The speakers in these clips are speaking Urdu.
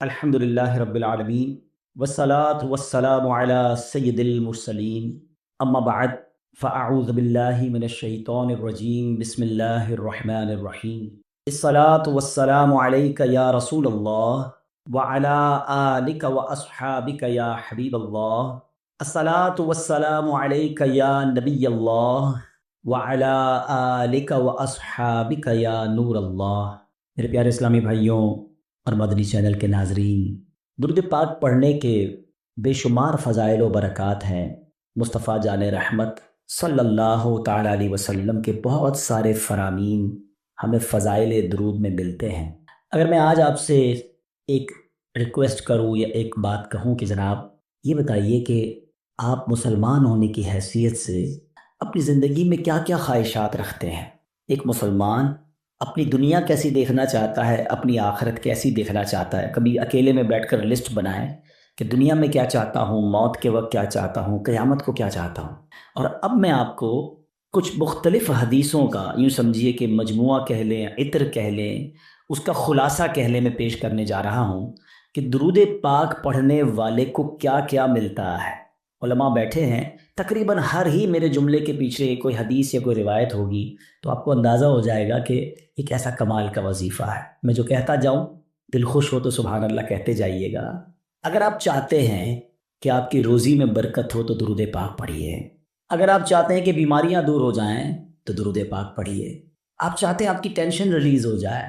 الحمدللہ رب العالمین والصلاة والسلام علی سید المرسلین اما بعد فاعوذ باللہ من الشیطان الرجیم بسم اللہ الرحمن الرحیم الصلاة والسلام علیک یا رسول اللہ وعلی آلک واصحابک یا حبیب اللہ الصلاة والسلام علیک یا نبی اللہ وعلی آلک واصحابک یا نور اللہ۔ میرے پیارے اسلامی بھائیوں اور مدنی چینل کے ناظرین، درود پاک پڑھنے کے بے شمار فضائل و برکات ہیں۔ مصطفیٰ جان رحمت صلی اللہ تعالیٰ علیہ وسلم کے بہت سارے فرامین ہمیں فضائل درود میں ملتے ہیں۔ اگر میں آج آپ سے ایک ریکویسٹ کروں یا ایک بات کہوں کہ جناب یہ بتائیے کہ آپ مسلمان ہونے کی حیثیت سے اپنی زندگی میں کیا کیا خواہشات رکھتے ہیں؟ ایک مسلمان اپنی دنیا کیسی دیکھنا چاہتا ہے، اپنی آخرت کیسی دیکھنا چاہتا ہے؟ کبھی اکیلے میں بیٹھ کر لسٹ بنائیں کہ دنیا میں کیا چاہتا ہوں، موت کے وقت کیا چاہتا ہوں، قیامت کو کیا چاہتا ہوں۔ اور اب میں آپ کو کچھ مختلف حدیثوں کا، یوں سمجھیے کہ مجموعہ کہہ لیں، عطر کہہ لیں، اس کا خلاصہ کہہ لیں، میں پیش کرنے جا رہا ہوں کہ درود پاک پڑھنے والے کو کیا کیا ملتا ہے۔ علماء بیٹھے ہیں، تقریباً ہر ہی میرے جملے کے پیچھے کوئی حدیث یا کوئی روایت ہوگی، تو آپ کو اندازہ ہو جائے گا کہ ایک ایسا کمال کا وظیفہ ہے۔ میں جو کہتا جاؤں دل خوش ہو تو سبحان اللہ کہتے جائیے گا۔ اگر آپ چاہتے ہیں کہ آپ کی روزی میں برکت ہو تو درود پاک پڑھیے۔ اگر آپ چاہتے ہیں کہ بیماریاں دور ہو جائیں تو درود پاک پڑھیے۔ آپ چاہتے ہیں آپ کی ٹینشن ریلیز ہو جائے،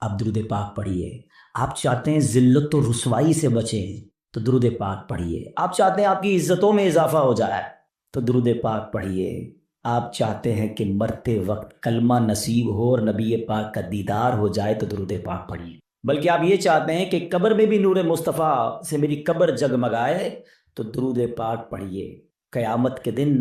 آپ درود پاک پڑھیے۔ آپ چاہتے ہیں ذلت و رسوائی سے بچیں تو درود پاک پڑھیے۔ آپ چاہتے ہیں آپ کی عزتوں میں اضافہ ہو جائے تو درود پاک پڑھیے۔ آپ چاہتے ہیں کہ مرتے وقت کلمہ نصیب ہو اور نبی پاک کا دیدار ہو جائے تو درود پاک پڑھیے۔ بلکہ آپ یہ چاہتے ہیں کہ قبر میں بھی نور مصطفیٰ سے میری قبر جگمگائے تو درود پاک پڑھیے۔ قیامت کے دن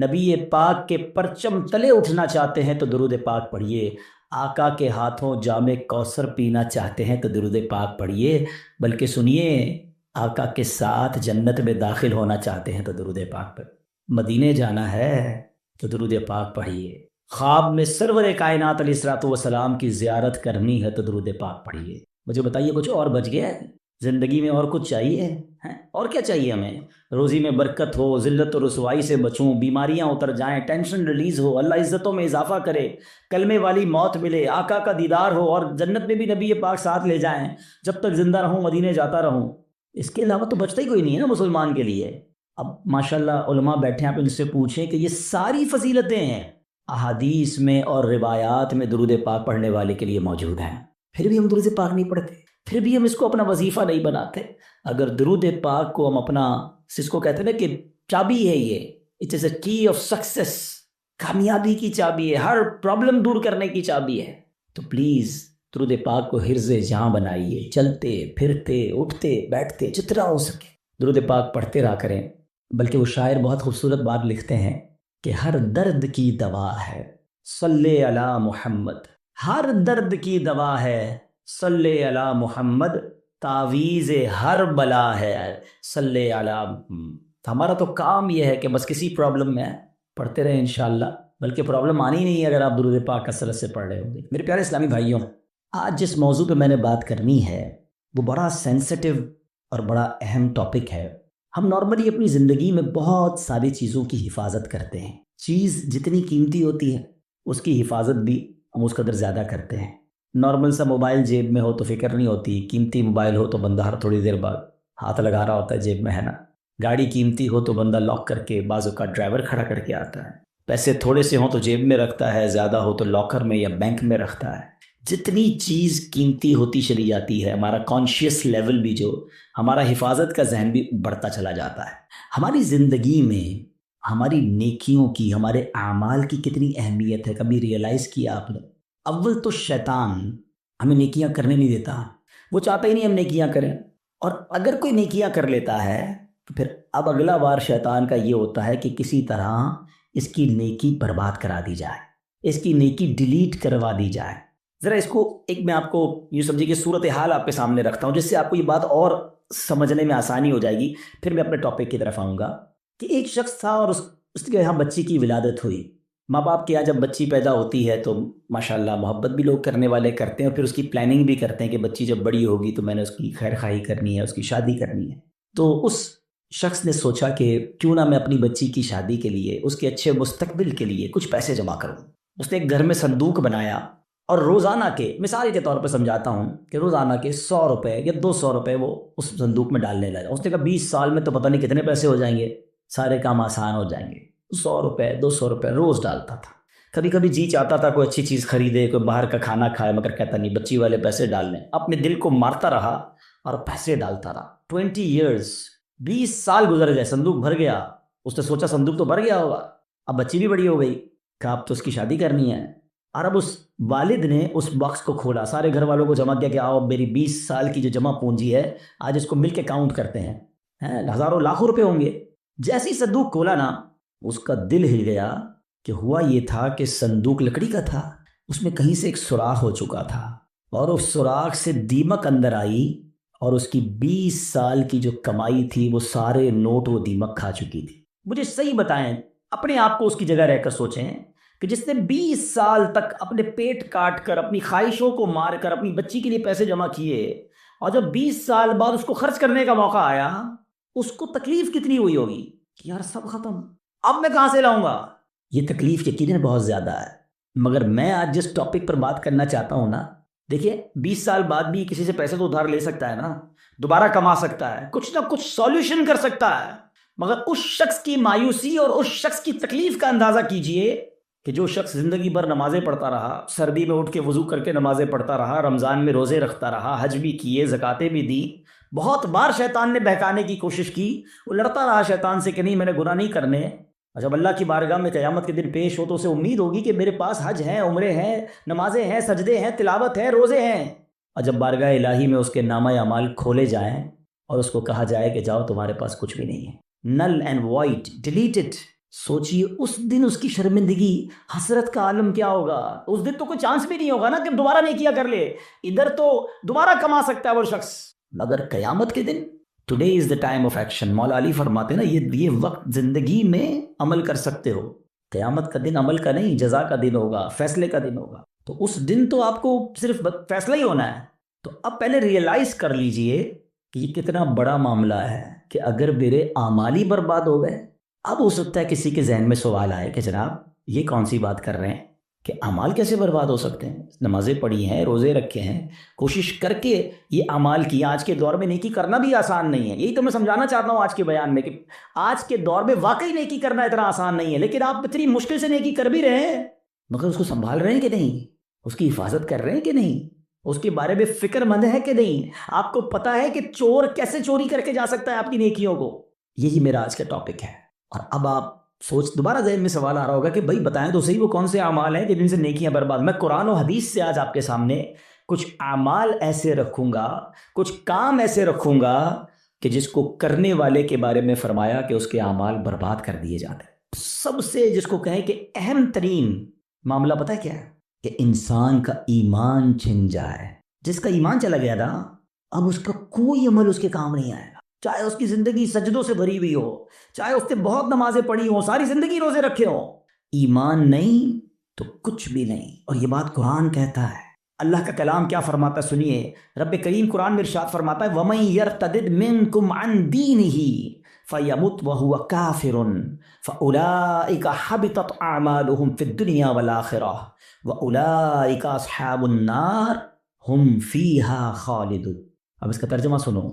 نبی پاک کے پرچم تلے اٹھنا چاہتے ہیں تو درود پاک پڑھیے۔ آقا کے ہاتھوں جام کوثر پینا چاہتے ہیں تو درود پاک پڑھیے۔ بلکہ سنیے، آقا کے ساتھ جنت میں داخل ہونا چاہتے ہیں تو درود پاک پڑھیے۔ مدینے جانا ہے تو درود پاک پڑھیے۔ خواب میں سرور کائنات علیہ الصلوۃ والسلام کی زیارت کرنی ہے تو درود پاک پڑھیے۔ مجھے بتائیے کچھ اور بچ گیا ہے؟ زندگی میں اور کچھ چاہیے ہے؟ اور کیا چاہیے ہمیں؟ روزی میں برکت ہو، ذلت و رسوائی سے بچوں، بیماریاں اتر جائیں، ٹینشن ریلیز ہو، اللہ عزتوں میں اضافہ کرے، کلمے والی موت ملے، آقا کا دیدار ہو اور جنت میں بھی نبی پاک ساتھ لے جائیں، جب تک زندہ رہوں مدینے جاتا رہوں۔ اس کے علاوہ تو بچتا ہی کوئی نہیں ہے نا مسلمان کے لیے۔ اب ماشاءاللہ علماء بیٹھے ہیں، آپ ان سے پوچھیں کہ یہ ساری فضیلتیں ہیں احادیث میں اور روایات میں درود پاک پڑھنے والے کے لیے موجود ہیں، پھر بھی ہم درود پاک نہیں پڑھتے، پھر بھی ہم اس کو اپنا وظیفہ نہیں بناتے۔ اگر درود پاک کو ہم اپنا، جس کو کہتے ہیں نا کہ چابی ہے، یہ اٹ از اے کی آف سکسیس، کامیابی کی چابی ہے، ہر پرابلم دور کرنے کی چابی ہے، تو پلیز درود پاک کو حرز جہاں بنائیے۔ چلتے پھرتے اٹھتے بیٹھتے جتنا ہو سکے درود پاک پڑھتے رہا کریں۔ بلکہ وہ شاعر بہت خوبصورت بات لکھتے ہیں کہ ہر درد کی دوا ہے صلی علی محمد، ہر درد کی دوا ہے صلی علی محمد، تعویذ ہر بلا ہے صلی علی محمد۔ ہمارا تو کام یہ ہے کہ بس کسی پرابلم میں پڑھتے رہیں انشاءاللہ، بلکہ پرابلم آنی نہیں ہے اگر آپ درود پاک کثرت سے پڑھ رہے ہوں گے۔ میرے پیارے اسلامی بھائیوں، آج جس موضوع پہ میں نے بات کرنی ہے وہ بڑا سینسٹیو اور بڑا اہم ٹاپک ہے۔ ہم نارملی اپنی زندگی میں بہت ساری چیزوں کی حفاظت کرتے ہیں۔ چیز جتنی قیمتی ہوتی ہے اس کی حفاظت بھی ہم اس قدر زیادہ کرتے ہیں۔ نارمل سا موبائل جیب میں ہو تو فکر نہیں ہوتی، قیمتی موبائل ہو تو بندہ ہر تھوڑی دیر بعد ہاتھ لگا رہا ہوتا ہے جیب میں، ہے نا۔ گاڑی قیمتی ہو تو بندہ لاک کر کے، بعض اوقات ڈرائیور کھڑا کر کے آتا ہے۔ پیسے تھوڑے سے ہوں تو جیب میں رکھتا ہے، زیادہ ہو تو لاکر میں یا بینک میں رکھتا ہے۔ جتنی چیز قیمتی ہوتی چلی جاتی ہے، ہمارا کانشیس لیول بھی، جو ہمارا حفاظت کا ذہن بھی بڑھتا چلا جاتا ہے۔ ہماری زندگی میں ہماری نیکیوں کی، ہمارے اعمال کی کتنی اہمیت ہے، کبھی ریئلائز کیا آپ نے؟ اول تو شیطان ہمیں نیکیاں کرنے نہیں دیتا، وہ چاہتا ہی نہیں ہم نیکیاں کریں، اور اگر کوئی نیکیاں کر لیتا ہے تو پھر اب اگلا بار شیطان کا یہ ہوتا ہے کہ کسی طرح اس کی نیکی برباد کرا دی جائے، اس کی نیکی ڈیلیٹ کروا دی جائے۔ ذرا اس کو ایک میں آپ کو یوں سمجھیے کہ صورتحال آپ کے سامنے رکھتا ہوں، جس سے آپ کو یہ بات اور سمجھنے میں آسانی ہو جائے گی، پھر میں اپنے ٹاپک کی طرف آؤں گا۔ کہ ایک شخص تھا اور اس کے یہاں بچی کی ولادت ہوئی، ماں باپ کے یہاں جب بچی پیدا ہوتی ہے تو ماشاءاللہ محبت بھی لوگ کرنے والے کرتے ہیں، اور پھر اس کی پلاننگ بھی کرتے ہیں کہ بچی جب بڑی ہوگی تو میں نے اس کی خیر خواہی کرنی ہے، اس کی شادی کرنی ہے۔ تو اس شخص نے سوچا کہ کیوں نہ میں اپنی بچی کی شادی کے لیے، اس کے اچھے مستقبل کے لیے کچھ پیسے جمع کروں۔ اس نے ایک گھر میں صندوق بنایا، اور روزانہ کے، مثال کے طور پہ سمجھاتا ہوں کہ روزانہ کے 100 روپے یا 200 روپے وہ اس صندوق میں ڈالنے لگا۔ اس نے کہا 20 سال میں تو پتہ نہیں کتنے پیسے ہو جائیں گے، سارے کام آسان ہو جائیں گے۔ 100 روپے 200 روپے روز ڈالتا تھا۔ کبھی کبھی جی چاہتا تھا کوئی اچھی چیز خریدے، کوئی باہر کا کھانا کھائے، مگر کہتا نہیں، بچی والے پیسے ڈالنے۔ اپنے دل کو مارتا رہا اور پیسے ڈالتا رہا۔ 20 ایئرز، 20 سال گزر گئے، صندوق بھر گیا۔ اس نے سوچا صندوق تو بھر گیا ہوگا، اب بچی بھی بڑی ہو گئی، کہا اب تو اس کی شادی کرنی ہے۔ اور اب اس والد نے اس باکس کو کھولا، سارے گھر والوں کو جمع کیا کہ آؤ میری 20 سال کی جو جمع پونجی ہے آج اس کو مل کے کاؤنٹ کرتے ہیں، ہزاروں لاکھوں روپے ہوں گے۔ جیسے ہی صندوق کھولا نا، اس کا دل ہل گیا کہ ہوا یہ تھا کہ صندوق لکڑی کا تھا، اس میں کہیں سے ایک سوراخ ہو چکا تھا، اور اس سوراخ سے دیمک اندر آئی، اور اس کی 20 سال کی جو کمائی تھی وہ سارے نوٹ وہ دیمک کھا چکی تھی۔ مجھے صحیح بتائیں، اپنے آپ کو اس کی جگہ رہ کر سوچیں کہ جس نے 20 سال تک اپنے پیٹ کاٹ کر، اپنی خواہشوں کو مار کر اپنی بچی کے لیے پیسے جمع کیے، اور جب 20 سال بعد اس کو خرچ کرنے کا موقع آیا، اس کو تکلیف کتنی ہوئی ہوگی کہ یار سب ختم، اب میں کہاں سے لاؤں گا۔ یہ تکلیف یقیناً بہت زیادہ ہے، مگر میں آج جس ٹاپک پر بات کرنا چاہتا ہوں نا، دیکھیے 20 سال بعد بھی کسی سے پیسے تو ادھار لے سکتا ہے نا، دوبارہ کما سکتا ہے، کچھ نہ کچھ سولوشن کر سکتا ہے، مگر اس شخص کی مایوسی اور اس شخص کی تکلیف کا اندازہ کیجئے کہ جو شخص زندگی بھر نمازیں پڑھتا رہا، سردی میں اٹھ کے وضو کر کے نمازیں پڑھتا رہا، رمضان میں روزے رکھتا رہا، حج بھی کیے، زکاتیں بھی دی، بہت بار شیطان نے بہکانے کی کوشش کی، وہ لڑتا رہا شیطان سے کہ نہیں میں نے گناہ نہیں کرنے، اور جب اللہ کی بارگاہ میں قیامت کے دن پیش ہو تو اسے امید ہوگی کہ میرے پاس حج ہیں، عمرے ہیں، نمازیں ہیں، سجدے ہیں، تلاوت ہے، روزے ہیں، اور جب بارگاہ الہی میں اس کے نامہ اعمال کھولے جائیں اور اس کو کہا جائے کہ جاؤ تمہارے پاس کچھ بھی نہیں ہے، نل اینڈ وائٹ، ڈیلیٹڈ، سوچیے اس دن اس کی شرمندگی، حسرت کا عالم کیا ہوگا۔ اس دن تو کوئی چانس بھی نہیں ہوگا نا کہ دوبارہ نیکیاں کر لے، ادھر تو دوبارہ کما سکتا ہے وہ شخص، مگر قیامت کے دن today is the time of action. Maula Ali فرماتے نا یہ وقت زندگی میں عمل کر سکتے ہو، قیامت کا دن عمل کا نہیں، جزا کا دن ہوگا، فیصلے کا دن ہوگا، تو اس دن تو آپ کو صرف فیصلہ ہی ہونا ہے۔ تو اب پہلے ریئلائز کر لیجئے کہ یہ کتنا بڑا معاملہ ہے کہ اگر میرے اعمال ہی برباد ہو گئے۔ اب ہو سکتا ہے کسی کے ذہن میں سوال آئے کہ جناب یہ کون سی بات کر رہے ہیں کہ اعمال کیسے برباد ہو سکتے ہیں، نمازیں پڑھی ہیں، روزے رکھے ہیں، کوشش کر کے یہ اعمال کیا۔ آج کے دور میں نیکی کرنا بھی آسان نہیں ہے، یہی تو میں سمجھانا چاہتا ہوں آج کے بیان میں کہ آج کے دور میں واقعی نیکی کرنا اتنا آسان نہیں ہے، لیکن آپ اتنی مشکل سے نیکی کر بھی رہے ہیں، مگر اس کو سنبھال رہے ہیں کہ نہیں، اس کی حفاظت کر رہے ہیں کہ نہیں، اس کے بارے میں فکر مند ہے کہ نہیں، آپ کو پتا ہے کہ چور کیسے چوری کر کے جا سکتا ہے آپ کی نیکیوں کو۔ یہی میرا آج کا ٹاپک ہے۔ اور اب آپ دوبارہ ذہن میں سوال آ رہا ہوگا کہ بھائی بتائیں تو صحیح وہ کون سے اعمال ہیں کہ جن سے نیکیاں برباد۔ میں قرآن و حدیث سے آج آپ کے سامنے کچھ اعمال ایسے رکھوں گا، کچھ کام ایسے رکھوں گا کہ جس کو کرنے والے کے بارے میں فرمایا کہ اس کے اعمال برباد کر دیے جاتے ہیں۔ سب سے جس کو کہیں کہ اہم ترین معاملہ پتہ ہے کیا ہے؟ کہ انسان کا ایمان چھن جائے۔ جس کا ایمان چلا گیا نا، اب اس کا کوئی عمل اس کے کام نہیں آئے گا، چاہے اس کی زندگی سجدوں سے بھری ہوئی ہو، چاہے اس نے بہت نمازیں پڑھی ہوں، ساری زندگی روزے رکھے ہوں، ایمان نہیں تو کچھ بھی نہیں۔ اور یہ بات قرآن کہتا ہے، اللہ کا کلام کیا فرماتا ہے سنیے۔ رب کریم قرآن میں ارشاد فرماتا ہے وَمَن يَرْتَدِدْ مِنْكُمْ عَنْ دِينِهِ فَيَمُتْ وَهُوَ كَافِرٌ فَأُولَئِكَ حَبِطَتْ أَعْمَالُهُمْ فِي الدُّنْيَا وَالْآخِرَةِ وَأُولَئِكَ أَصْحَابُ النَّارِ هُمْ فِيهَا خَالِدُونَ۔ اب اس کا ترجمہ سنو۔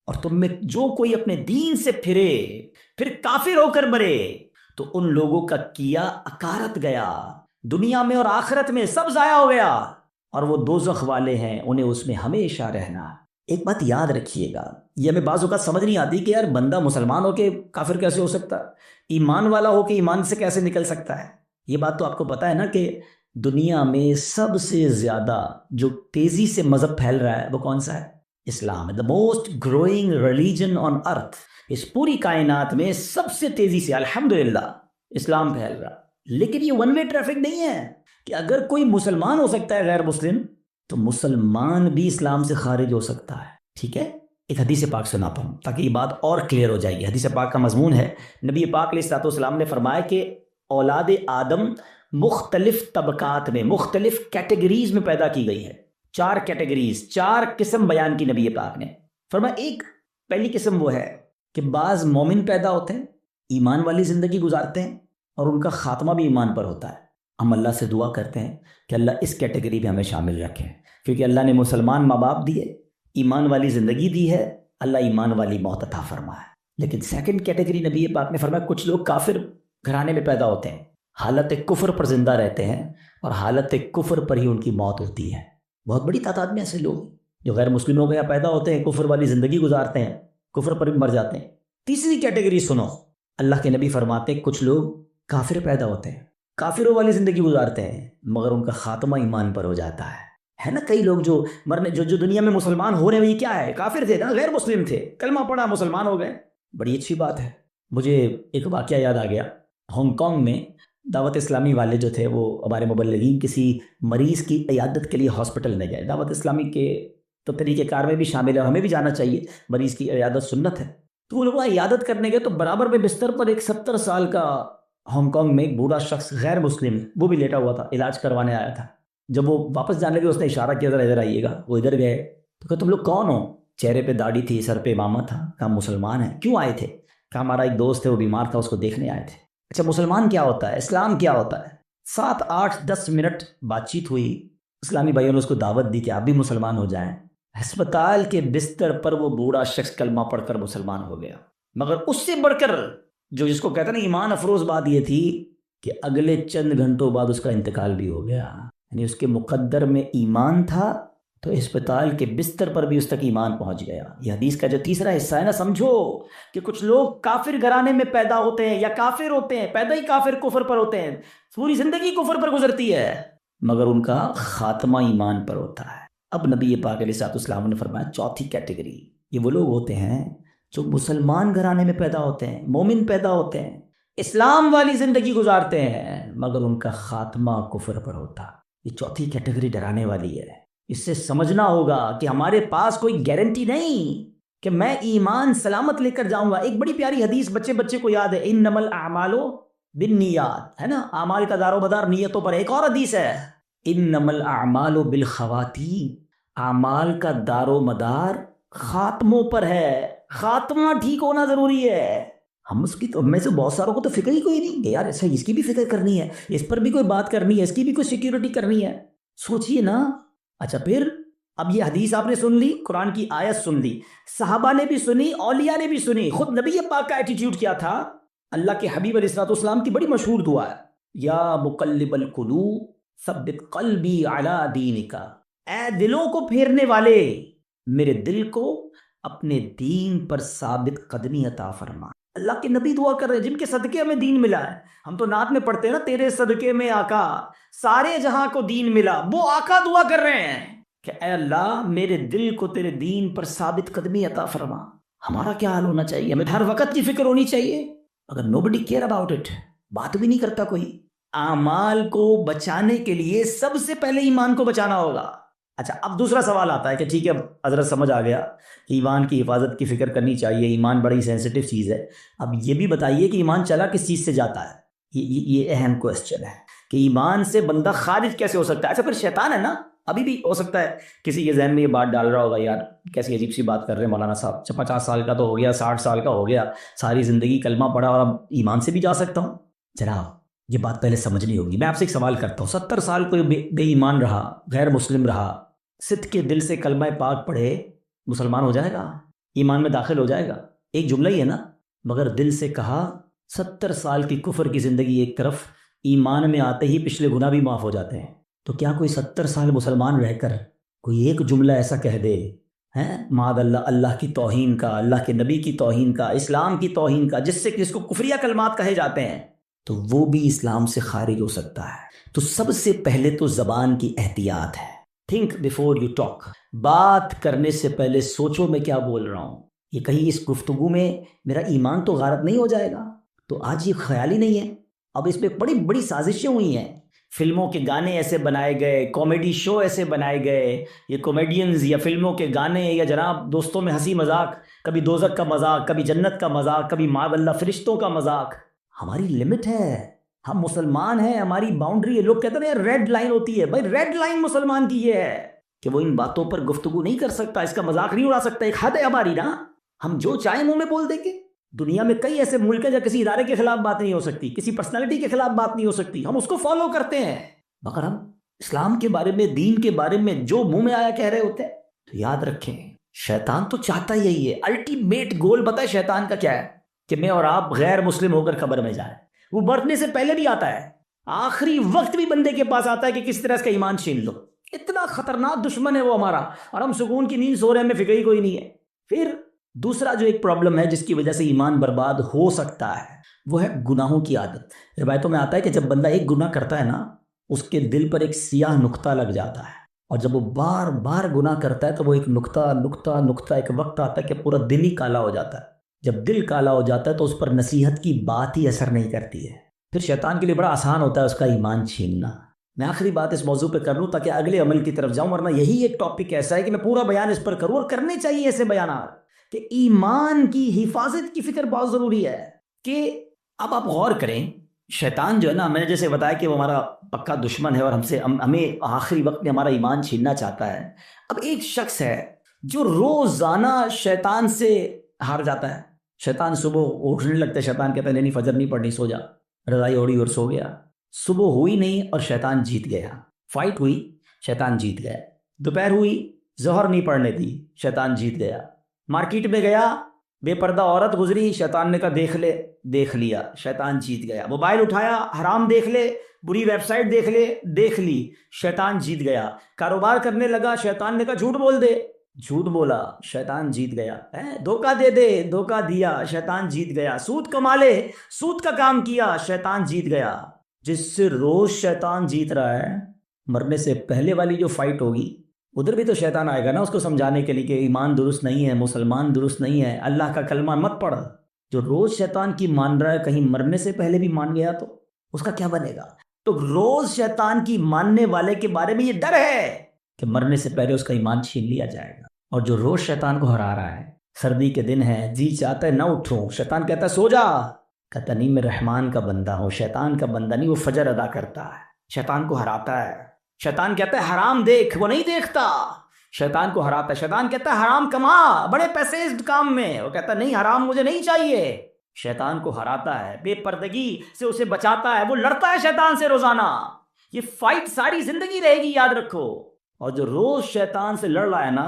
اور تم میں جو کوئی اپنے دین سے پھرے پھر کافر ہو کر مرے تو ان لوگوں کا کیا اکارت گیا، دنیا میں اور آخرت میں سب ضائع ہو گیا، اور وہ دوزخ والے ہیں، انہیں اس میں ہمیشہ رہنا۔ ایک بات یاد رکھیے گا، یہ ہمیں بعض اوقات سمجھ نہیں آتی کہ یار بندہ مسلمان ہو کے کافر کیسے ہو سکتا، ایمان والا ہو کے ایمان سے کیسے نکل سکتا ہے۔ یہ بات تو آپ کو پتا ہے نا کہ دنیا میں سب سے زیادہ جو تیزی سے مذہب پھیل رہا ہے وہ کون سا ہے؟ اسلام ہے۔ the most growing religion on earth، اس پوری کائنات میں سب سے تیزی سے الحمدللہ اسلام پھیل رہا۔ لیکن یہ ون وے ٹریفک نہیں ہے کہ اگر کوئی مسلمان ہو سکتا ہے غیر مسلم تو مسلمان بھی اسلام سے خارج ہو سکتا ہے۔ ٹھیک ہے، ایک حدیث پاک سناتا ہوں تاکہ یہ بات اور کلیئر ہو جائے گی۔ حدیث پاک کا مضمون ہے، نبی پاک علیہ الصلوۃ والسلام نے فرمایا کہ اولاد آدم مختلف طبقات میں، مختلف کیٹیگریز میں پیدا کی گئی ہے. 4 کیٹیگریز، 4 قسم بیان کی نبی پاک نے. فرمایا ایک پہلی قسم وہ ہے کہ بعض مومن پیدا ہوتے ہیں، ایمان والی زندگی گزارتے ہیں اور ان کا خاتمہ بھی ایمان پر ہوتا ہے. ہم اللہ سے دعا کرتے ہیں کہ اللہ اس کیٹیگری میں ہمیں شامل رکھے، کیونکہ اللہ نے مسلمان ماں باپ دیے، ایمان والی زندگی دی ہے، اللہ ایمان والی موت عطا فرمائے. لیکن سیکنڈ کیٹیگری نبی پاک نے فرمایا کچھ لوگ کافر گھرانے میں پیدا ہوتے ہیں، حالت کفر پر زندہ رہتے ہیں اور حالت کفر پر ہی ان کی موت ہوتی ہے. بہت بڑی تعداد میں ایسے لوگ جو غیر مسلموں کے یہاں پیدا ہوتے ہیں، کفر والی زندگی گزارتے ہیں، کفر پر بھی مر جاتے ہیں. تیسری کیٹیگری سنو، اللہ کے نبی فرماتے ہیں کچھ لوگ کافر پیدا ہوتے ہیں، کافروں والی زندگی گزارتے ہیں، مگر ان کا خاتمہ ایمان پر ہو جاتا ہے نا. کئی لوگ جو مرنے جو دنیا میں مسلمان ہو رہے ہیں، یہ کیا ہے؟ کافر تھے نا، غیر مسلم تھے، کلمہ پڑھا مسلمان ہو گئے. بڑی اچھی بات ہے. مجھے ایک واقعہ یاد آ گیا. ہانگ کانگ میں دعوت اسلامی والے جو تھے، وہ ہمارے مبلغین کسی مریض کی عیادت کے لیے ہاسپٹل میں گئے. دعوت اسلامی کے تو طریقہ کار میں بھی شامل ہے، ہمیں بھی جانا چاہیے، مریض کی عیادت سنت ہے. تو وہ لوگ عیادت کرنے گئے تو برابر میں بستر پر ایک 70 سال کا ہانگ کانگ میں ایک بوڑھا شخص غیر مسلم، وہ بھی لیٹا ہوا تھا، علاج کروانے آیا تھا. جب وہ واپس جانے لگے اس نے اشارہ کیا ادھر آئیے گا. وہ ادھر گئے تو کہا تم لوگ کون ہو؟ چہرے پہ داڑھی تھی، سر پہ امامہ تھا. کہا مسلمان ہیں. کیوں آئے تھے؟ کہا ہمارا ایک دوست ہے وہ بیمار تھا، اس کو دیکھنے آئے تھے. اچھا مسلمان کیا ہوتا ہے، اسلام کیا ہوتا ہے؟ 7 8 10 منٹ بات چیت ہوئی. اسلامی بھائیوں نے اس کو دعوت دی کہ آپ بھی مسلمان ہو جائیں. ہسپتال کے بستر پر وہ بوڑھا شخص کلمہ پڑھ کر مسلمان ہو گیا. مگر اس سے بڑھ کر جو جس کو کہتے ہیں نا ایمان افروز بات یہ تھی کہ اگلے چند گھنٹوں بعد اس کا انتقال بھی ہو گیا. یعنی اس کے مقدر میں ایمان تھا تو اسپتال کے بستر پر بھی اس تک ایمان پہنچ گیا. یہ حدیث کا جو تیسرا حصہ ہے نا، سمجھو کہ کچھ لوگ کافر گھرانے میں پیدا ہوتے ہیں یا کافر ہوتے ہیں، پیدا ہی کافر کفر پر ہوتے ہیں، پوری زندگی کفر پر گزرتی ہے، مگر ان کا خاتمہ ایمان پر ہوتا ہے. اب نبی پاک علیہ الصلوۃ والسلام نے فرمایا چوتھی کیٹیگری یہ وہ لوگ ہوتے ہیں جو مسلمان گھرانے میں پیدا ہوتے ہیں، مومن پیدا ہوتے ہیں، اسلام والی زندگی گزارتے ہیں، مگر ان کا خاتمہ کفر پر ہوتا. یہ چوتھی کیٹیگری ڈرانے والی ہے. اس سے سمجھنا ہوگا کہ ہمارے پاس کوئی گارنٹی نہیں کہ میں ایمان سلامت لے کر جاؤں گا. ایک بڑی پیاری حدیث بچے کو یاد ہے، انما الاعمال بالنیات، ہے نا، اعمال کا دار و مدار نیتوں پر. ایک اور حدیث ہے انما الاعمال بالخواتیم، اعمال کا دار و مدار خاتموں پر ہے. خاتمہ ٹھیک ہونا ضروری ہے. ہم اس کی تو میں سے بہت ساروں کو تو فکر ہی کوئی نہیں کہ یار ایسا اس کی بھی فکر کرنی ہے، اس پر بھی کوئی بات کرنی ہے، اس کی بھی کوئی سیکیورٹی کرنی ہے. سوچئے نا. اچھا پھر اب یہ حدیث آپ نے سن لی، قرآن کی آیت سن لی، صحابہ نے بھی سنی، اولیاء نے بھی سنی. خود نبی پاک کا ایٹیٹیوڈ کیا تھا؟ اللہ کے حبیب علیہ الصلوۃ والسلام کی بڑی مشہور دعا ہے، یا مقلب القلوب ثبت قلبی علی دینک. اے دلوں کو پھیرنے والے، میرے دل کو اپنے دین پر ثابت قدمی عطا فرما. اللہ کے نبی دعا کر رہے ہیں جن کے صدقے ہمیں دین ملا ہے. ہم تو نعت میں پڑھتے ہیں نا، تیرے صدقے میں آقا سارے جہاں کو دین ملا. وہ آقا دعا کر رہے ہیں کہ اے اللہ میرے دل کو تیرے دین پر ثابت قدمی عطا فرما. ہمارا کیا حال ہونا چاہیے؟ ہمیں ہر وقت کی فکر ہونی چاہیے. اگر nobody care about it، بات بھی نہیں کرتا کوئی. اعمال کو بچانے کے لیے سب سے پہلے ایمان کو بچانا ہوگا. اچھا اب دوسرا سوال آتا ہے کہ ٹھیک ہے حضرت سمجھ آ گیا کہ ایمان کی حفاظت کی فکر کرنی چاہیے، ایمان بڑی سینسٹیو چیز ہے. اب یہ بھی بتائیے کہ ایمان چلا کس چیز سے جاتا ہے؟ یہ اہم کوسچن ہے کہ ایمان سے بندہ خارج کیسے ہو سکتا ہے. اچھا پھر شیطان ہے نا، ابھی بھی ہو سکتا ہے کسی کے ذہن میں یہ بات ڈال رہا ہوگا یار کیسی عجیب سی بات کر رہے ہیں مولانا صاحب، 50 سال کا تو ہو گیا، 60 سال کا ہو گیا، ساری زندگی کلمہ پڑھا اور اب ایمان سے بھی جا سکتا ہوں. جناب یہ بات پہلے سمجھنی ہوگی. میں آپ سے ایک سوال کرتا ہوں، 70 سال کوئی بے ایمان رہا، غیر مسلم رہا، صدق کے دل سے کلمہ پاک پڑھے، مسلمان ہو جائے گا؟ ایمان میں داخل ہو جائے گا؟ ایک جملہ ہی ہے نا. مگر دل سے کہا 70 سال کی کفر کی زندگی ایک طرف، ایمان میں آتے ہی پچھلے گناہ بھی معاف ہو جاتے ہیں. تو کیا کوئی 70 سال مسلمان رہ کر کوئی ایک جملہ ایسا کہہ دے ہیں معاذ اللہ، اللہ کی توہین کا، اللہ کے نبی کی توہین کا، اسلام کی توہین کا، جس کو کفریہ کلمات کہے جاتے ہیں، تو وہ بھی اسلام سے خارج ہو سکتا ہے. تو سب سے پہلے تو زبان کی احتیاط ہے. Think before you talk. بات کرنے سے پہلے سوچو میں کیا بول رہا ہوں. یہ کہیں اس گفتگو میں میرا ایمان تو غارت نہیں ہو جائے گا؟ تو آج یہ خیال ہی نہیں ہے. اب اس پہ بڑی بڑی سازشیں ہوئی ہیں، فلموں کے گانے ایسے بنائے گئے، کامیڈی شو ایسے بنائے گئے، یہ کامیڈینز یا فلموں کے گانے یا جناب دوستوں میں ہنسی مذاق، کبھی دوزخ کا مذاق، کبھی جنت کا مذاق، کبھی معاذ اللہ فرشتوں کا مذاق. ہماری لمٹ ہے. ہم مسلمان ہیں، ہماری باؤنڈری ہے. لوگ کہتے ہیں یار ریڈ لائن ہوتی ہے. بھائی ریڈ لائن مسلمان کی یہ ہے کہ وہ ان باتوں پر گفتگو نہیں کر سکتا، اس کا مذاق نہیں اڑا سکتا. ایک حد ہے ہماری نا، ہم جو چاہیں منہ میں بول دیں گے. دنیا میں کئی ایسے ملک ہیں جہاں کسی ادارے کے خلاف بات نہیں ہو سکتی، کسی پرسنالٹی کے خلاف بات نہیں ہو سکتی، ہم اس کو فالو کرتے ہیں. مگر ہم اسلام کے بارے میں، دین کے بارے میں جو منہ میں آیا کہہ رہے ہوتے ہیں. تو یاد رکھیں، شیطان تو چاہتا یہی ہے. الٹیمیٹ گول بتائے شیطان کا کیا ہے؟ کہ میں اور آپ غیر مسلم ہو کر قبر میں جائیں. وہ مرنے سے پہلے بھی آتا ہے، آخری وقت بھی بندے کے پاس آتا ہے کہ کس طرح اس کا ایمان چھین لو. اتنا خطرناک دشمن ہے وہ ہمارا، اور ہم سکون کی نیند سو رہے ہیں، ہمیں فکر ہی کوئی نہیں ہے. پھر دوسرا جو ایک پرابلم ہے جس کی وجہ سے ایمان برباد ہو سکتا ہے، وہ ہے گناہوں کی عادت. روایتوں میں آتا ہے کہ جب بندہ ایک گناہ کرتا ہے نا، اس کے دل پر ایک سیاہ نقطہ لگ جاتا ہے، اور جب وہ بار بار گناہ کرتا ہے تو وہ ایک نقطہ ایک وقت آتا ہے کہ پورا دل ہی کالا ہو جاتا ہے. جب دل کالا ہو جاتا ہے تو اس پر نصیحت کی بات ہی اثر نہیں کرتی ہے. پھر شیطان کے لیے بڑا آسان ہوتا ہے اس کا ایمان چھیننا. میں آخری بات اس موضوع پہ کر لوں تاکہ اگلے عمل کی طرف جاؤں، ورنہ یہی ایک ٹاپک ایسا ہے کہ میں پورا بیان اس پر کروں، اور کرنے چاہیے ایسے بیانات کہ ایمان کی حفاظت کی فکر بہت ضروری ہے. کہ اب آپ غور کریں، شیطان جو ہے نا، میں نے جیسے بتایا کہ وہ ہمارا پکا دشمن ہے اور ہمیں آخری وقت میں ہمارا ایمان چھیننا چاہتا ہے. اب ایک شخص ہے جو روزانہ شیطان سے ہار جاتا ہے. شیطان صبح اٹھنے لگتا ہے، شیطان کہتا ہے نہیں فجر نہیں پڑھنی، سو جا. رضائی اوڑی اور سو گیا. صبح ہوئی نہیں اور شیطان جیت گیا. فائٹ ہوئی، شیطان جیت گیا. دوپہر ہوئی، ظہر نہیں پڑھنے دی، شیطان جیت گیا. مارکیٹ میں گیا، بے پردہ عورت گزری، شیطان نے کہا دیکھ لے، دیکھ لیا، شیطان جیت گیا. موبائل اٹھایا، حرام دیکھ لے، بری ویب سائٹ دیکھ لے، دیکھ لی، شیطان جیت گیا. کاروبار کرنے لگا، شیطان نے کہا جھوٹ بول دے، جھوٹ بولا، شیطان جیت گیا. دھوکہ دے دے، دھوکہ دیا، شیطان جیت گیا. سود کما لے، سود کا کام کیا، شیطان جیت گیا. جس سے روز شیطان جیت رہا ہے، مرنے سے پہلے والی جو فائٹ ہوگی ادھر بھی تو شیطان آئے گا نا اس کو سمجھانے کے لیے کہ ایمان درست نہیں ہے، مسلمان درست نہیں ہے، اللہ کا کلمہ مت پڑھ. جو روز شیطان کی مان رہا ہے، کہیں مرنے سے پہلے بھی مان گیا تو اس کا کیا بنے گا؟ تو روز شیطان کی ماننے والے کے بارے میں یہ ڈر ہے کہ مرنے سے پہلے اس کا ایمان چھین لیا جائے گا. اور جو روز شیطان کو ہرا رہا ہے، سردی کے دن ہے، جی چاہتا ہے نہ اٹھوں، شیطان کہتا ہے سو جا، کہتا نہیں میں رحمان کا بندہ ہوں، شیطان کا بندہ نہیں. وہ فجر ادا کرتا ہے، شیطان کو ہراتا ہے. شیطان کہتا ہے حرام دیکھ، وہ نہیں دیکھتا، شیطان کو ہراتا ہے. شیطان کہتا ہے حرام کما، بڑے پیسے اس کام میں، وہ کہتا ہے نہیں حرام مجھے نہیں چاہیے. شیطان کو ہراتا ہے، بے پردگی سے اسے بچاتا ہے. وہ لڑتا ہے شیطان سے روزانہ. یہ فائٹ ساری زندگی رہے گی، یاد رکھو. اور جو روز شیطان سے لڑ رہا ہے نا،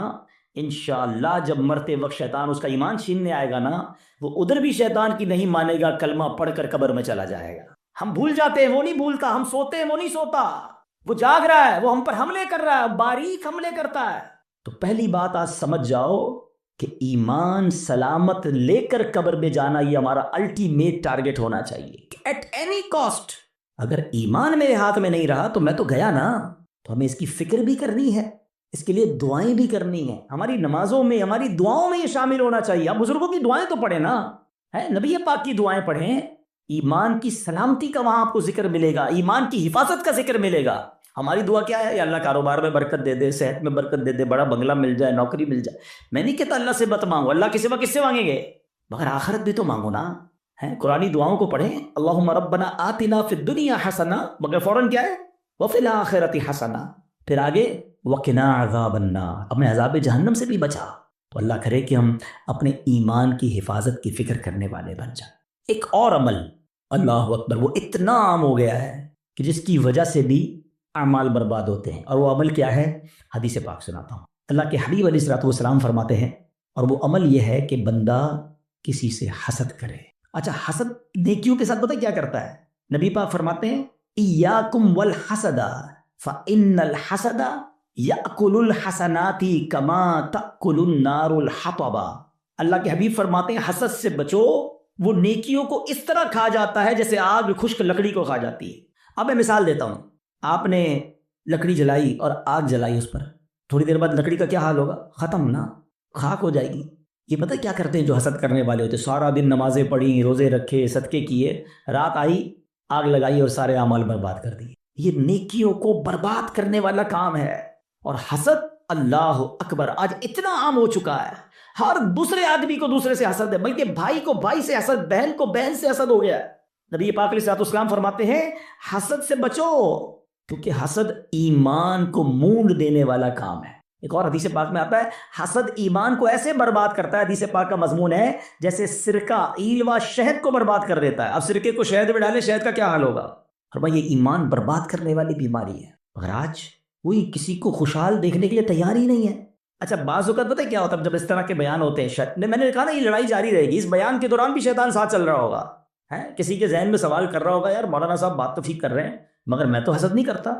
انشاءاللہ جب مرتے وقت شیطان اس کا ایمان چھیننے آئے گا نا، وہ ادھر بھی شیطان کی نہیں مانے گا، کلمہ پڑھ کر قبر میں چلا جائے گا. ہم بھول جاتے ہیں، وہ نہیں بھولتا. ہم سوتے ہیں، وہ نہیں سوتا. وہ جاگ رہا ہے، وہ ہم پر حملے کر رہا ہے، باریک حملے کرتا ہے. تو پہلی بات آج سمجھ جاؤ کہ ایمان سلامت لے کر قبر میں جانا یہ ہمارا الٹیمیٹ ٹارگٹ ہونا چاہیے ایٹ اینی کاسٹ. اگر ایمان میرے ہاتھ میں نہیں رہا تو میں تو گیا نا. تو ہمیں اس کی فکر بھی کرنی ہے، اس کے لیے دعائیں بھی کرنی ہیں. ہماری نمازوں میں، ہماری دعاؤں میں یہ شامل ہونا چاہیے. آپ بزرگوں کی دعائیں تو پڑھیں نا، نبی پاک کی دعائیں پڑھیں. ایمان کی سلامتی کا وہاں آپ کو ذکر ملے گا، ایمان کی حفاظت کا ذکر ملے گا. ہماری دعا کیا ہے؟ یا اللہ کاروبار میں برکت دے دے، صحت میں برکت دے دے، بڑا بنگلہ مل جائے، نوکری مل جائے. میں نہیں کہتا اللہ سے مت مانگو، اللہ کے سوا کس سے مانگیں گے؟ مگر آخرت بھی تو مانگو نا. قرآنی دعاؤں کو پڑھیں. اللہم ربنا آتنا فی الدنیا حسنہ، مگر فوراً کیا ہے؟ وفی الآخرۃ حسنہ. پھر آگے وقنا عذاب النار، اپنے عذاب جہنم سے بھی بچا. تو اللہ کرے کہ ہم اپنے ایمان کی حفاظت کی فکر کرنے والے بن جائیں. ایک اور عمل، اللہ اکبر، وہ اتنا عام ہو گیا ہے کہ جس کی وجہ سے بھی اعمال برباد ہوتے ہیں. اور وہ عمل کیا ہے؟ حدیث پاک سناتا ہوں. اللہ کے حبیب علیہ الصلوۃ والسلام فرماتے ہیں، اور وہ عمل یہ ہے کہ بندہ کسی سے حسد کرے. اچھا، حسد نیکیوں کے ساتھ پتہ کیا کرتا ہے؟ نبی پاک فرماتے ہیں ایاکم والحسد فإن الحسد یأکل الحسنات کما تأکل النار الحطب. اللہ کے حبیب فرماتے ہیں حسد سے بچو، وہ نیکیوں کو اس طرح کھا جاتا ہے جیسے آگ خشک لکڑی کو کھا جاتی ہے. اب میں مثال دیتا ہوں. آپ نے لکڑی جلائی اور آگ جلائی اس پر، تھوڑی دیر بعد لکڑی کا کیا حال ہوگا؟ ختم نا، خاک ہو جائے گی. یہ پتہ کیا کرتے ہیں جو حسد کرنے والے ہوتے؟ سارا دن نمازیں پڑھی، روزے رکھے، صدقے کیے، رات آئی آگ لگائی اور سارے اعمال برباد کر دیے. یہ نیکیوں کو برباد کرنے والا کام ہے. اور حسد، اللہ اکبر، آج اتنا عام ہو چکا ہے. ہر دوسرے آدمی کو دوسرے سے حسد ہے، بلکہ بھائی کو بھائی سے حسد، بہن کو بہن سے حسد ہو گیا ہے. نبی پاک علیہ الصلوۃ والسلام فرماتے ہیں حسد سے بچو، کیونکہ حسد ایمان کو مونڈ دینے والا کام ہے۔ ایک اور حدیث پاک میں آتا ہے حسد ایمان کو ایسے برباد کرتا ہے، حدیث پاک کا مضمون ہے جیسے سرکہ ایلوا شہد کو برباد کر دیتا ہے۔ اب سرکے کو شہد میں ڈالے، شہد کا کیا حال ہوگا؟ اور بھائی یہ ایمان برباد کرنے والی بیماری ہے، مگر آج کوئی کسی کو خوشحال دیکھنے کے لیے تیار ہی نہیں ہے۔ اچھا بعض اوقات پتہ ہے کیا ہوتا ہے جب اس طرح کے بیان ہوتے ہیں، میں نے کہا نا یہ لڑائی جاری رہے گی، اس بیان کے دوران بھی شیطان ساتھ چل رہا ہوگا، ہے کسی کے ذہن میں سوال کر رہا ہوگا یار مولانا صاحب بات تو ٹھیک کر رہے ہیں مگر میں تو حسد نہیں کرتا،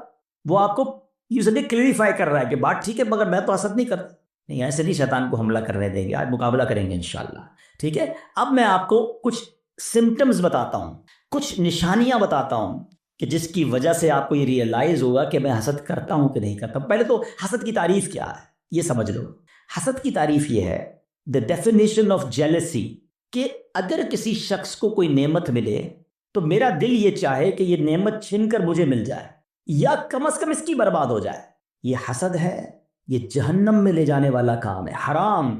وہ آپ کو یوزلی کلیریفائی کر رہا ہے کہ بات ٹھیک ہے مگر میں تو حسد نہیں کرتا۔ نہیں، ایسے نہیں شیطان کو حملہ کرنے دیں گے، آج مقابلہ کریں گے انشاءاللہ، ٹھیک ہے۔ اب میں آپ کو کچھ سمٹمز بتاتا ہوں، کچھ نشانیاں بتاتا ہوں کہ جس کی وجہ سے آپ کو یہ ریئلائز ہوگا کہ میں حسد کرتا ہوں کہ نہیں کرتا۔ پہلے تو حسد کی تعریف کیا ہے یہ سمجھ لو۔ حسد کی تعریف یہ ہے the definition of jealousy، کہ اگر کسی شخص کو کوئی نعمت ملے تو میرا دل یہ چاہے کہ یہ نعمت چھن کر مجھے مل جائے یا کم از کم اس کی برباد ہو جائے، یہ حسد ہے، یہ جہنم میں لے جانے والا کام ہے، حرام۔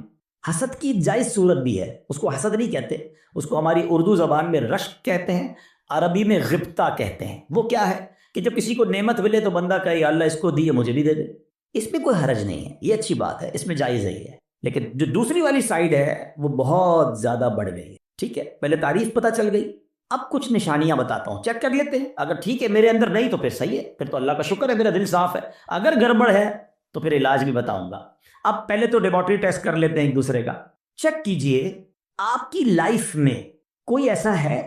حسد کی جائز صورت بھی ہے، اس کو حسد نہیں کہتے، اس کو ہماری اردو زبان میں رشک کہتے ہیں، عربی میں غبطہ کہتے ہیں۔ وہ کیا ہے کہ جب کسی کو نعمت ملے تو بندہ کہے یا اللہ اس کو دی مجھے بھی دے دے، اس میں کوئی حرج نہیں ہے، یہ اچھی بات ہے، اس میں جائز ہے۔ لیکن جو دوسری والی سائیڈ ہے وہ بہت زیادہ بڑھ گئی ہے، ٹھیک ہے۔ پہلے تعریف پتہ چل گئی، اب کچھ نشانیاں بتاتا ہوں، چیک کر لیتے ہیں، اگر ٹھیک ہے میرے اندر نہیں تو پھر صحیح ہے، پھر تو اللہ کا شکر ہے میرا دل صاف ہے، اگر گڑبڑ ہے تو پھر علاج بھی بتاؤں گا۔ اب پہلے تو لیبارٹری ٹیسٹ کر لیتے ہیں ایک دوسرے کا، چیک کیجئے آپ کی لائف میں کوئی ایسا ہے۔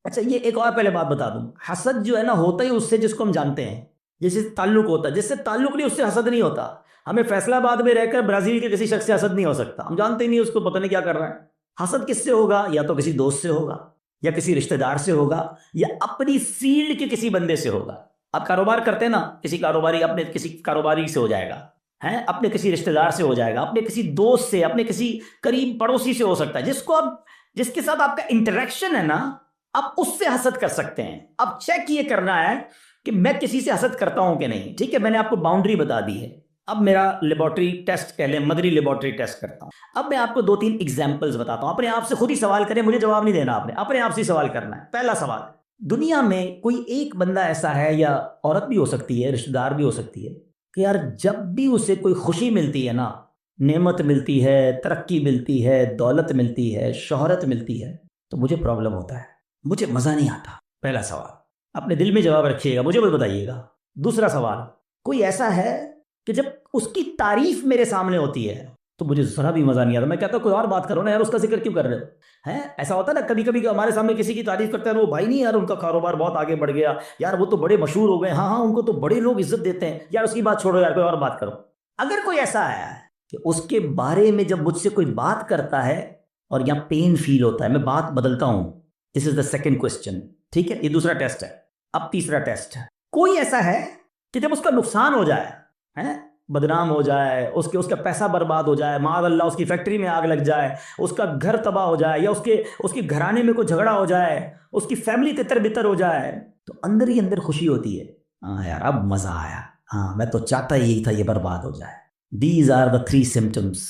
اچھا یہ ایک اور پہلے بات بتا دوں، حسد جو ہے نا ہوتا ہی اس سے جس کو ہم جانتے ہیں، جس سے تعلق ہوتا ہے، جس سے تعلق نہیں اس سے حسد نہیں ہوتا۔ ہمیں فیصلہ آباد میں رہ کر برازیل کے کسی شخص سے حسد نہیں ہو سکتا، ہم جانتے ہی نہیں اس کو، پتہ نہیں کیا کر رہا ہے۔ حسد کس سے ہوگا؟ یا تو کسی دوست سے ہوگا، یا کسی رشتہ دار سے ہوگا، یا اپنی فیلڈ کے کسی بندے سے ہوگا۔ آپ کاروبار کرتے ہیں نا، کسی کاروباری اپنے کسی کاروباری سے ہو جائے گا، ہیں اپنے کسی رشتہ دار سے ہو جائے گا، اپنے کسی دوست سے، اپنے کسی قریب پڑوسی سے ہو سکتا ہے، جس کے ساتھ آپ کا انٹریکشن ہے نا، آپ اس سے حسد کر سکتے ہیں۔ اب چیک یہ کرنا ہے کہ میں کسی سے حسد کرتا ہوں کہ نہیں، ٹھیک ہے، میں نے آپ کو باؤنڈری بتا دی ہے۔ اب میرا لیبارٹری ٹیسٹ کہہ لیں، مدری لیبارٹری ٹیسٹ کرتا ہوں۔ اب میں آپ کو 2-3 ایگزامپلز بتاتا ہوں، اپنے آپ سے خود ہی سوال کریں، مجھے جواب نہیں دینا، آپ نے اپنے آپ سے سوال کرنا ہے۔ پہلا سوال، دنیا میں کوئی ایک بندہ ایسا ہے، یا عورت بھی ہو سکتی ہے، رشتہ دار بھی ہو سکتی ہے، کہ یار جب بھی اسے کوئی خوشی ملتی ہے نا، نعمت ملتی ہے، ترقی ملتی ہے، دولت ملتی ہے، شہرت ملتی ہے، تو مجھے پرابلم ہوتا ہے، مجھے مزہ نہیں آتا۔ پہلا سوال اپنے دل میں جواب رکھیے گا، مجھے بھی بتائیے گا۔ دوسرا سوال، کوئی ایسا ہے کہ جب اس کی تعریف میرے سامنے ہوتی ہے تو مجھے ذرا بھی مزہ نہیں آتا، میں کہتا ہوں کوئی اور بات کرو نا یار، اس کا ذکر کیوں کر رہے ہو؟ ہیں ایسا ہوتا ہے نا کبھی کبھی کہ ہمارے سامنے کسی کی تعریف کرتے ہیں، وہ بھائی نہیں یار ان کا کاروبار بہت آگے بڑھ گیا، یار وہ تو بڑے مشہور ہو گئے، ہاں ہاں ان کو تو بڑے لوگ عزت دیتے ہیں، یار اس کی بات چھوڑو، یار کوئی اور بات کرو۔ اگر کوئی ایسا ہے کہ اس کے بارے میں جب مجھ سے کوئی بات کرتا ہے اور یہاں پین فیل ہوتا ہے، میں بات بدلتا ہوں، دس از دا سیکنڈ کوسچن، ٹھیک ہے، یہ دوسرا ٹیسٹ ہے۔ اب تیسرا ٹیسٹ ہے، کوئی ایسا ہے کہ جب اس کا نقصان ہو جائے، ہیں بدنام ہو جائے، اس کا پیسہ برباد ہو جائے، معاذ اللہ اس کی فیکٹری میں آگ لگ جائے، اس کا گھر تباہ ہو جائے، یا اس کے گھرانے میں کوئی جھگڑا ہو جائے، اس کی فیملی تتر بتر ہو جائے، تو اندر ہی اندر خوشی ہوتی ہے، ہاں یار اب مزہ آیا، ہاں میں تو چاہتا ہی تھا یہ برباد ہو جائے۔ These are the 3 symptoms۔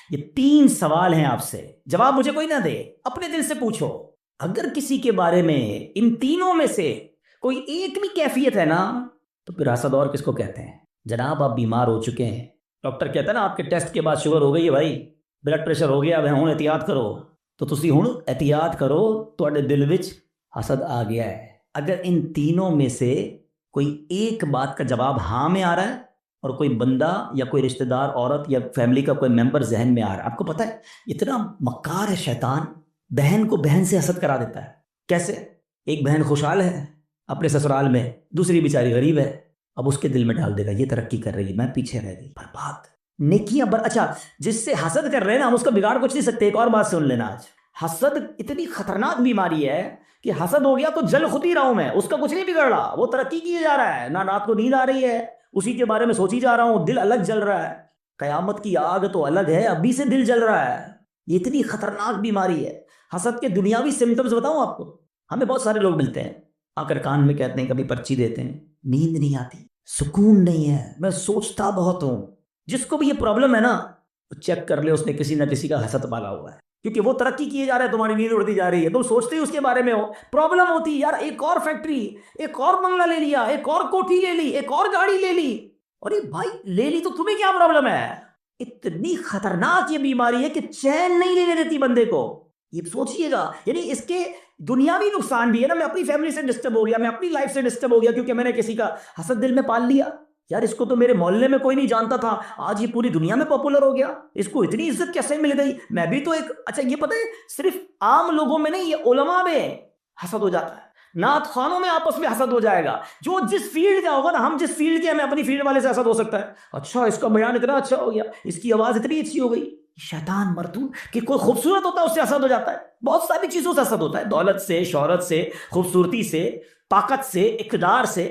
یہ 3 سوال ہیں آپ سے، جواب مجھے کوئی نہ دے، اپنے دل سے پوچھو۔ اگر کسی کے بارے میں ان تینوں میں سے کوئی ایک بھی کیفیت ہے نا، تو پھر حسد اور کس کو کہتے ہیں؟ جناب آپ بیمار ہو چکے ہیں، ڈاکٹر کہتا ہے نا آپ کے ٹیسٹ کے بعد شوگر ہو گئی ہے بھائی، بلڈ پریشر ہو گیا، اب ہوں احتیاط کرو، تو تسی ہوں احتیاط کرو، تواڈے دل وچ حسد آ گیا ہے۔ اگر ان تینوں میں سے کوئی ایک بات کا جواب ہاں میں آ رہا ہے، اور کوئی بندہ یا کوئی رشتہ دار عورت یا فیملی کا کوئی ممبر ذہن میں آ رہا ہے، آپ کو پتہ ہے اتنا مکار ہے شیطان، بہن کو بہن سے حسد کرا دیتا ہے۔ کیسے؟ ایک بہن خوشحال ہے اپنے سسرال میں، دوسری بیچاری غریب ہے، اب اس کے دل میں ڈال دے گا یہ ترقی کر رہی ہے، میں پیچھے رہ گئی، برباد نیکیاں اچھا جس سے حسد کر رہے ہیں نا، ہم اس کا بگاڑ کچھ نہیں سکتے۔ ایک اور بات سن لینا، آج حسد اتنی خطرناک بیماری ہے کہ حسد ہو گیا تو جل خود ہی رہا ہوں میں، اس کا کچھ نہیں بگڑ رہا، وہ ترقی کیے جا رہا ہے، نہ رات کو نیند آ رہی ہے، اسی کے بارے میں سوچی جا رہا ہوں، دل الگ جل رہا ہے، قیامت کی آگ تو الگ ہے، ابھی سے دل جل رہا ہے۔ یہ اتنی خطرناک بیماری ہے۔ حسد کے دنیاوی سمٹمز بتاؤں آپ کو، ہمیں بہت سارے لوگ ملتے ہیں، آ کر کان میں کہتے ہیں، کبھی پرچی دیتے ہیں، نیند نہیں آتی، سکون نہیں ہے، میں سوچتا بہت ہوں۔ جس کو بھی یہ پرابلم ہے نا، چیک کر لے اس نے کسی نہ کسی کا حسد پالا ہوا ہے۔ کیونکہ وہ ترقی کیے جا رہے ہیں، تمہاری نیند اڑتی جا رہی ہے، تم سوچتے ہی اس کے بارے میں ہو، پرابلم ہوتی یار ایک اور فیکٹری، ایک اور بنگلہ لے لیا، ایک اور کوٹھی لے لی، ایک اور گاڑی لے لی. ارے بھائی لے لی تو تمہیں کیا پرابلم ہے؟ اتنی خطرناک یہ بیماری ہے کہ چین نہیں لینے دیتی بندے کو. یہ سوچئے گا، یعنی اس کے دنیاوی نقصان بھی ہے نا. میں اپنی فیملی سے ڈسٹرب ہو گیا، میں اپنی لائف سے ڈسٹرب ہو گیا کیونکہ میں نے کسی کا حسد دل میں پال لیا. یار اس کو تو میرے محلے میں کوئی نہیں جانتا تھا، آج یہ پوری دنیا میں پاپولر ہو گیا، اس کو اتنی عزت کیسے مل گئی؟ میں بھی تو ایک اچھا یہ پتہ ہے صرف عام لوگوں میں نہیں، یہ علماء میں حسد ہو جاتا ہے، نعت خوانوں میں آپس میں حسد ہو جائے گا. جو جس فیلڈ کا ہوگا نا، ہم جس فیلڈ کے، ہمیں اپنی فیلڈ والے سے حسد ہو سکتا ہے. اچھا اس کا بیان اتنا اچھا ہو گیا، اس کی آواز اتنی اچھی ہو گئی. شیطان مردود کہ کوئی خوبصورت ہوتا ہے اس سے حسد ہو جاتا ہے، بہت ساری چیزوں سے حسد ہوتا ہے، دولت سے، شہرت سے، خوبصورتی سے، طاقت سے، اقتدار سے،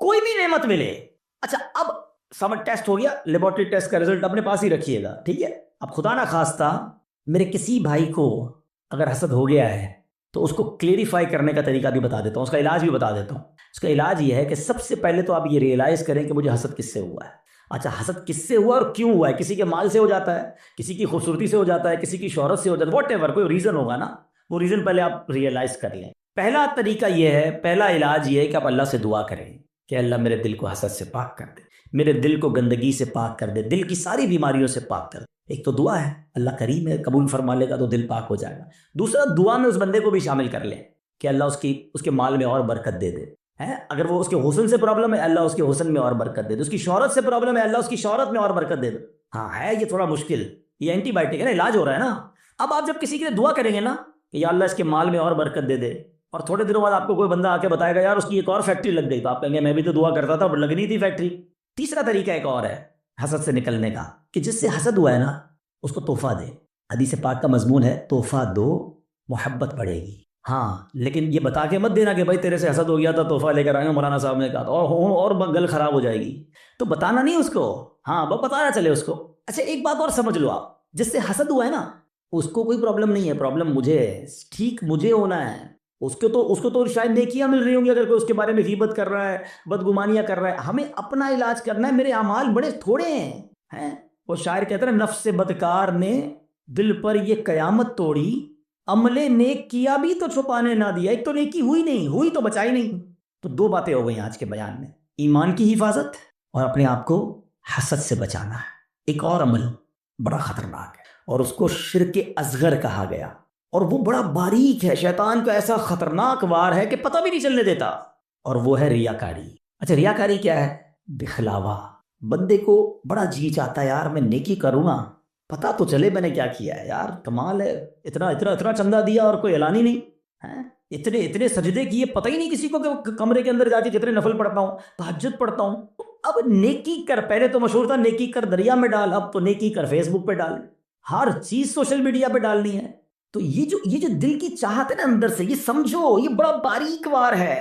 کوئی بھی نعمت ملے. اچھا اب سمجھ ٹیسٹ ہو گیا، لیبورٹری ٹیسٹ کا رزلٹ اپنے پاس ہی رکھیے گا، ٹھیک ہے؟ اب خدا نہ خواستہ میرے کسی بھائی کو اگر حسد ہو گیا ہے تو اس کو کلیریفائی کرنے کا طریقہ بھی بتا دیتا ہوں، اس کا علاج بھی بتا دیتا ہوں. اس کا علاج یہ ہے کہ سب سے پہلے تو آپ یہ ریئلائز کریں کہ مجھے حسد کس سے ہوا ہے. اچھا حسد کس سے ہوا اور کیوں ہوا ہے؟ کسی کے مال سے ہو جاتا ہے، کسی کی خوبصورتی سے ہو جاتا ہے، کسی کی شہرت سے ہو جاتا ہے، واٹ ایور کوئی ریزن ہوگا نا، وہ ریزن پہلے آپ ریئلائز کر لیں. پہلا طریقہ یہ ہے، پہلا علاج یہ ہے کہ آپ اللہ سے دعا کریں کہ اللہ میرے دل کو حسد سے پاک کر دے، میرے دل کو گندگی سے پاک کر دے، دل کی ساری بیماریوں سے پاک کر دے. ایک تو دعا ہے، اللہ کریم ہے، قبول فرما لے گا تو دل پاک ہو جائے گا. دوسرا دعا میں اس بندے کو بھی شامل کر لیں کہ اللہ اس کے مال میں اور برکت دے دے. اگر وہ اس کے حسن سے پرابلم ہے، اللہ اس کے حسن میں اور برکت دے دے. اس کی شہرت سے پرابلم ہے، اللہ اس کی شہرت میں اور برکت دے دے. ہاں ہے یہ تھوڑا مشکل، یہ اینٹی بائیوٹک ہے نا، علاج ہو رہا ہے نا. اب آپ جب کسی کے لیے دعا کریں گے نا کہ یا اللہ اس کے مال میں اور برکت دے دے، اور تھوڑے دنوں بعد آپ کو کوئی بندہ آ کے بتائے گا یار اس کی ایک اور فیکٹری لگ گئی، تو آپ کہیں گے میں بھی تو دعا کرتا تھا لگنی تھی فیکٹری. تیسرا طریقہ ایک اور ہے حسد سے نکلنے کا، کہ جس سے حسد ہوا ہے نا اس کو تحفہ دے. حدیث پاک کا مضمون ہے تحفہ دو محبت بڑھے گی. ہاں لیکن یہ بتا کے مت دینا کہ بھائی تیرے سے حسد ہو گیا تھا تحفہ لے کر آئے، مولانا صاحب نے کہا اور گل خراب ہو جائے گی، تو بتانا نہیں اس کو. ہاں بس بتانا چلے اس کو. اچھا ایک بات اور سمجھ لو، آپ جس سے حسد ہوا ہے نا اس کو کوئی پرابلم نہیں ہے، پرابلم مجھے ہے، ٹھیک مجھے ہونا ہے. اس کو تو شاید نیکیاں مل رہی ہوں گی اگر کوئی اس کے بارے میں غیبت کر رہا ہے، بدگمانیاں کر رہا ہے. ہمیں اپنا علاج کرنا ہے، میرے اعمال بڑے تھوڑے ہیں. وہ شاعر کہتا ہے نفس بدکار نے دل پر یہ قیامت توڑی، عمل نیک کیا بھی تو چھپانے نہ دیا. ایک تو نیکی ہوئی نہیں، ہوئی تو بچائی نہیں. تو دو باتیں ہو گئی آج کے بیان میں، ایمان کی حفاظت اور اپنے آپ کو حسد سے بچانا ہے. ایک اور عمل بڑا خطرناک ہے اور اس کو شرک اصغر کہا گیا، اور وہ بڑا باریک ہے، شیطان کا ایسا خطرناک وار ہے کہ پتہ بھی نہیں چلنے دیتا، اور وہ ہے ریاکاری. اچھا ریاکاری کیا ہے؟ دکھلاوا. بندے کو بڑا جی چاہتا ہے یار میں نیکی کروں گا، پتا تو چلے میں نے کیا کیا ہے، یار کمال ہے، اتنا اتنا اتنا چندہ دیا اور کوئی اعلان ہی نہیں، اتنے اتنے سجدے کیے، پتہ ہی نہیں کسی کو کہ کمرے کے اندر جا کے کتنے نفل پڑھتا ہوں، تہجد پڑھتا ہوں. اب نیکی کر، پہلے تو مشہور تھا نیکی کر دریا میں ڈال، اب تو نیکی کر فیس بک پہ ڈال، ہر چیز سوشل میڈیا پہ ڈالنی ہے. تو یہ جو دل کی چاہت ہے نا اندر سے، یہ سمجھو یہ بڑا باریک وار ہے.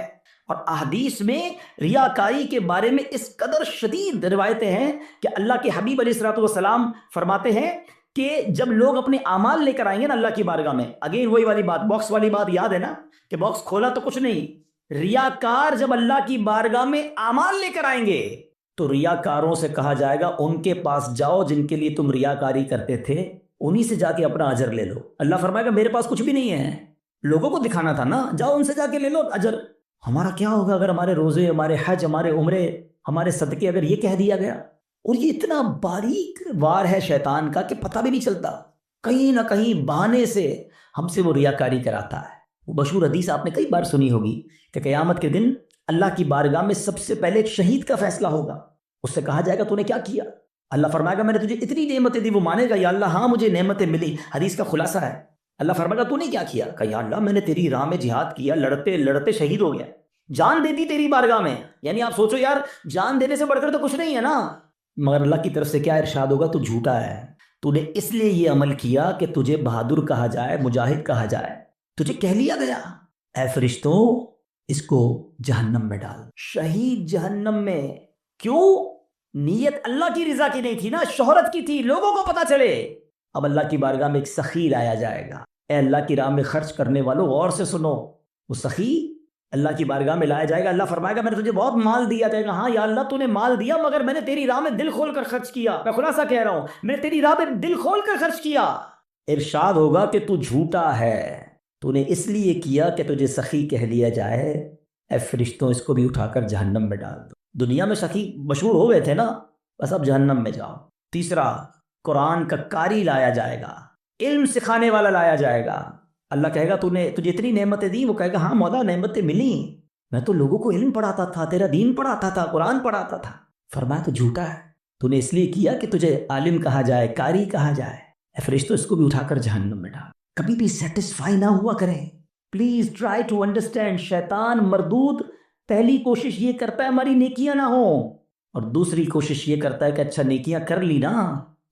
اور احادیث میں ریاکاری کے بارے میں اس قدر شدید روایتیں ہیں کہ اللہ کے حبیب علیہ الصلوۃ والسلام فرماتے ہیں کہ جب لوگ اپنے اعمال لے کر آئیں گے نا اللہ کی بارگاہ میں، اگین وہی والی بات، باکس والی بات یاد ہے نا کہ باکس کھولا تو کچھ نہیں. ریاکار جب اللہ کی بارگاہ میں اعمال لے کر آئیں گے تو ریاکاروں سے کہا جائے گا ان کے پاس جاؤ جن کے لیے تم ریاکاری کرتے تھے، انہی سے جا کے اپنا اجر لے لو. اللہ فرمائے گا میرے پاس کچھ بھی نہیں ہے، لوگوں کو دکھانا تھا نا، جاؤ ان سے جا کے لے لو اجر. ہمارا کیا ہوگا اگر ہمارے روزے، ہمارے حج، ہمارے عمرے، ہمارے صدقے اگر یہ کہہ دیا گیا؟ اور یہ اتنا باریک وار ہے شیطان کا کہ پتہ بھی نہیں چلتا، کہیں نہ کہیں بہانے سے ہم سے وہ ریاکاری کراتا ہے. وہ مشہور حدیث آپ نے کئی بار سنی ہوگی کہ قیامت کے دن اللہ کی بارگاہ میں سب سے پہلے ایک شہید کا فیصلہ ہوگا. اس سے کہا جائے گا تو نے کیا کیا؟ اللہ فرمائے گا میں نے تجھے اتنی نعمتیں دی. وہ مانے گا یا اللہ ہاں مجھے نعمتیں ملی، حدیث کا خلاصہ ہے. اللہ فرمائے گا تو نے کیا کیا؟ کہ یا اللہ میں نے تیری راہ میں جہاد کیا، لڑتے لڑتے شہید ہو گیا، جان دے دی تیری بارگاہ میں. یعنی آپ سوچو یار جان دینے سے بڑھ کر تو کچھ نہیں ہے نا. مگر اللہ کی طرف سے کیا ارشاد ہوگا؟ تو جھوٹا ہے، تو نے اس لیے یہ عمل کیا کہ تجھے بہادر کہا جائے، مجاہد کہا جائے، تجھے کہہ لیا گیا اے فرشتوں اس کو جہنم میں ڈال. شہید جہنم میں کیوں؟ نیت اللہ کی رضا کی نہیں تھی نا، شہرت کی تھی، لوگوں کو پتا چلے. اب اللہ کی بارگاہ میں ایک سخی لایا جائے گا. اے اللہ کی راہ میں خرچ کرنے والوں غور سے سنو، وہ سخی اللہ کی بارگاہ میں لایا جائے گا. اللہ فرمائے گا میں نے تجھے بہت مال دیا. جائے گا ہاں یا اللہ تو نے مال دیا مگر میں نے تیری راہ میں دل کھول کر خرچ کیا. میں خلاصہ کہہ رہا ہوں میں نے تیری راہ میں دل کھول کر خرچ کیا. ارشاد ہوگا کہ تو جھوٹا ہے، تو نے اس لیے کیا کہ تجھے سخی کہہ لیا جائے، اے فرشتوں اس کو بھی اٹھا کر جہنم میں ڈال دو۔ دنیا میں سخی مشہور ہو گئے تھے نا، بس اب جہنم میں جاؤ۔ تیسرا، قرآن کا قاری لایا جائے گا، علم سکھانے والا لایا جائے گا۔ اللہ کہے گا تجھے اتنی نعمتیں دی، وہ کہے گا ہاں مولا نعمتیں ملی، میں تو لوگوں کو علم پڑھاتا تھا، تیرا دین پڑھاتا تھا، قرآن پڑھاتا تھا۔ فرمایا تو جھوٹا ہے، تو نے اس لیے کیا کہ تجھے عالم کہا جائے، قاری کہا جائے، اے فرشتوں اس کو بھی اٹھا کر جہنم میں ڈال۔ کبھی بھی سیٹسفائی نہ ہوا کریں، پلیز ٹرائی ٹو انڈرسٹینڈ۔ شیطان مردود پہلی کوشش یہ کرتا ہے ہماری نیکیاں نہ ہوں، اور دوسری کوشش یہ کرتا ہے کہ اچھا نیکیاں کر لی نا،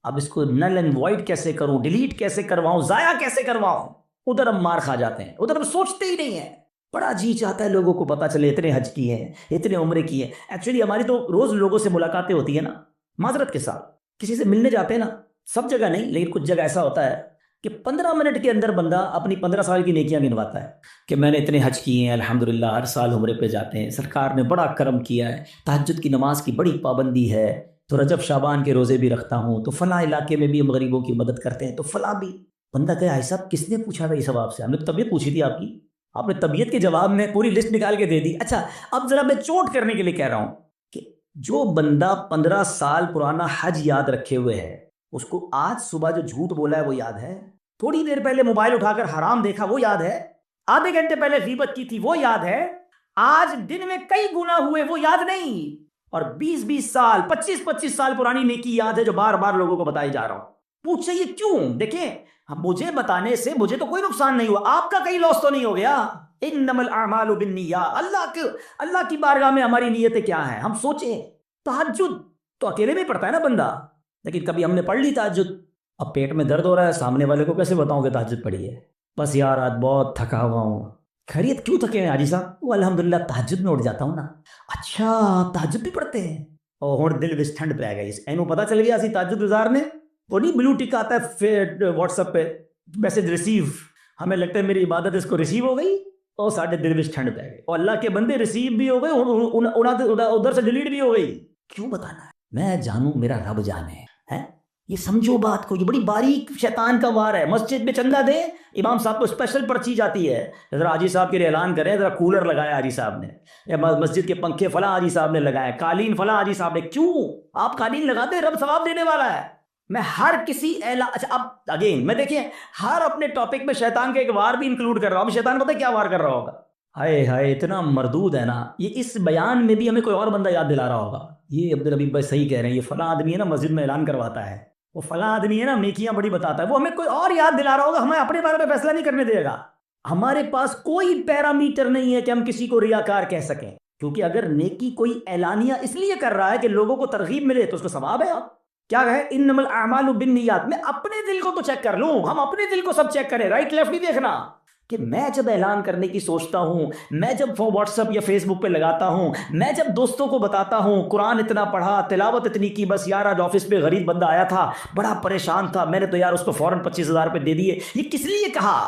اب اس کو نل اینڈ وائڈ کیسے کروں، ڈیلیٹ کیسے کرواؤں، ضائع کیسے کرواؤں۔ ادھر ہم مار کھا جاتے ہیں، ادھر ہم سوچتے ہی نہیں ہیں۔ بڑا جی چاہتا ہے لوگوں کو پتہ چلے اتنے حج کیے ہیں، اتنے عمرے کیے ہیں۔ ایکچولی ہماری تو روز لوگوں سے ملاقاتیں ہوتی ہیں نا، معذرت کے ساتھ کسی سے ملنے جاتے ہیں نا، سب جگہ نہیں لیکن کچھ جگہ ایسا ہوتا ہے کہ 15 منٹ کے اندر بندہ اپنی 15 سال کی نیکیاں گنواتا ہے کہ میں نے اتنے حج کیے ہیں، الحمدللہ ہر سال عمرے پہ جاتے ہیں، سرکار نے بڑا کرم کیا ہے، تہجد کی نماز کی بڑی پابندی ہے، تو رجب شعبان کے روزے بھی رکھتا ہوں، تو فلاں علاقے میں بھی ہم غریبوں کی مدد کرتے ہیں، تو فلاں بھی۔ بندہ کہے بھائی صاحب کس نے پوچھا تھا یہ سب آپ سے؟ ہم نے طبیعت پوچھی تھی آپ کی، آپ نے طبیعت کے جواب میں پوری لسٹ نکال کے دے دی۔ اچھا اب ذرا میں چوٹ کرنے کے لیے کہہ رہا ہوں کہ جو بندہ 15 سال پرانا حج یاد رکھے ہوئے ہے، اس کو آج صبح جو جھوٹ بولا ہے وہ یاد ہے؟ تھوڑی دیر پہلے موبائل اٹھا کر حرام دیکھا وہ یاد ہے؟ آدھے گھنٹے پہلے غیبت کی تھی وہ یاد ہے؟ آج دن میں کئی گناہ ہوئے وہ یاد نہیں، اور 20 سال 25 سال پرانی نیکی یاد ہے جو بار بار لوگوں کو بتائی جا رہا ہوں۔ پوچھے یہ کیوں؟ دیکھیں مجھے بتانے سے مجھے تو کوئی نقصان نہیں ہوا، آپ کا کہیں لاس تو نہیں ہو گیا۔ انما الاعمال بالنیات، اللہ کی بارگاہ میں ہماری نیتیں کیا ہیں؟ ہم سوچیں تہجد تو اکیلے میں پڑھتا ہے نا بندہ، لیکن کبھی ہم نے پڑھ لی تہجد، اب پیٹ میں درد ہو رہا ہے، سامنے والے کو کیسے بتاؤں کہ تہجد پڑھی ہے؟ بس یار آج بہت تھکا ہوا ہوں۔ خیریت کیوں تھکے ہیں حاجی صاحب؟ وہ الحمدللہ تہجد میں اٹھ جاتا ہوں نا۔ اچھا تہجد بھی پڑھتے ہیں؟ اور ہن دل وچ ٹھنڈ پہ گئی، اینو پتہ چل گیا اسی تہجد گزار نے، وہ نہیں بلو ٹک آتا ہے واٹس ایپ پہ میسج ریسیو، ہمیں لگتا ہے میری عبادت اس کو ریسیو ہو گئی، اور ساڈے دل وچ ٹھنڈ پہ گئی، اور اللہ کے بندے ریسیو بھی ہو گئے، ادھر سے ڈیلیٹ بھی ہو گئی۔ کیوں بتانا ہے؟ میں جانوں میرا رب جانے ہے۔ یہ سمجھو بات کو، یہ بڑی باریک شیطان کا وار ہے۔ مسجد میں چندہ دے، امام صاحب کو اسپیشل پرچی جاتی ہے، ذرا حاجی صاحب کے لیے اعلان کریں، ذرا کولر لگایا حاجی صاحب نے، یا مسجد کے پنکھے فلاں حاجی صاحب نے لگائے، قالین فلاں حاجی صاحب نے۔ کیوں آپ قالین لگاتے ہیں؟ رب ثواب دینے والا ہے۔ میں ہر کسی اچھا اب اگین میں دیکھیں ہر اپنے ٹاپک میں شیطان کا ایک وار بھی انکلوڈ کر رہا ہوں۔ شیطان پتہ ہے کیا وار کر رہا ہوگا؟ ہائے ہائے اتنا مردود ہے نا یہ، اس بیان میں بھی ہمیں کوئی اور بندہ یاد دلا رہا ہوگا، یہ عبدالحبیب بھائی صحیح کہہ رہے ہیں، یہ فلاں آدمی ہے نا مسجد میں اعلان کرواتا ہے، وہ فلاں آدمی ہے نا نیکیاں بڑی بتاتا ہے، وہ ہمیں کوئی اور یاد دلا رہا ہوگا، ہمیں اپنے بارے میں فیصلہ نہیں کرنے دے گا۔ ہمارے پاس کوئی پیرامیٹر نہیں ہے کہ ہم کسی کو ریاکار کہہ سکیں، کیونکہ اگر نیکی کوئی اعلانیہ اس لیے کر رہا ہے کہ لوگوں کو ترغیب ملے تو اس کو ثواب ہے۔ آپ کیا ہے انما الاعمال بالنیات، میں اپنے دل کو تو چیک کر لوں، ہم اپنے دل کو سب چیک کریں، رائٹ لیفٹ نہیں دیکھنا کہ میں جب اعلان کرنے کی سوچتا ہوں، میں جب واٹس ایپ یا فیس بک پہ لگاتا ہوں، میں جب دوستوں کو بتاتا ہوں قرآن اتنا پڑھا، تلاوت اتنی کی، بس یار آج آفس پہ غریب بندہ آیا تھا بڑا پریشان تھا، میں نے تو یار اس کو فوراً 25,000 روپے دے دیے، یہ کس لیے کہا؟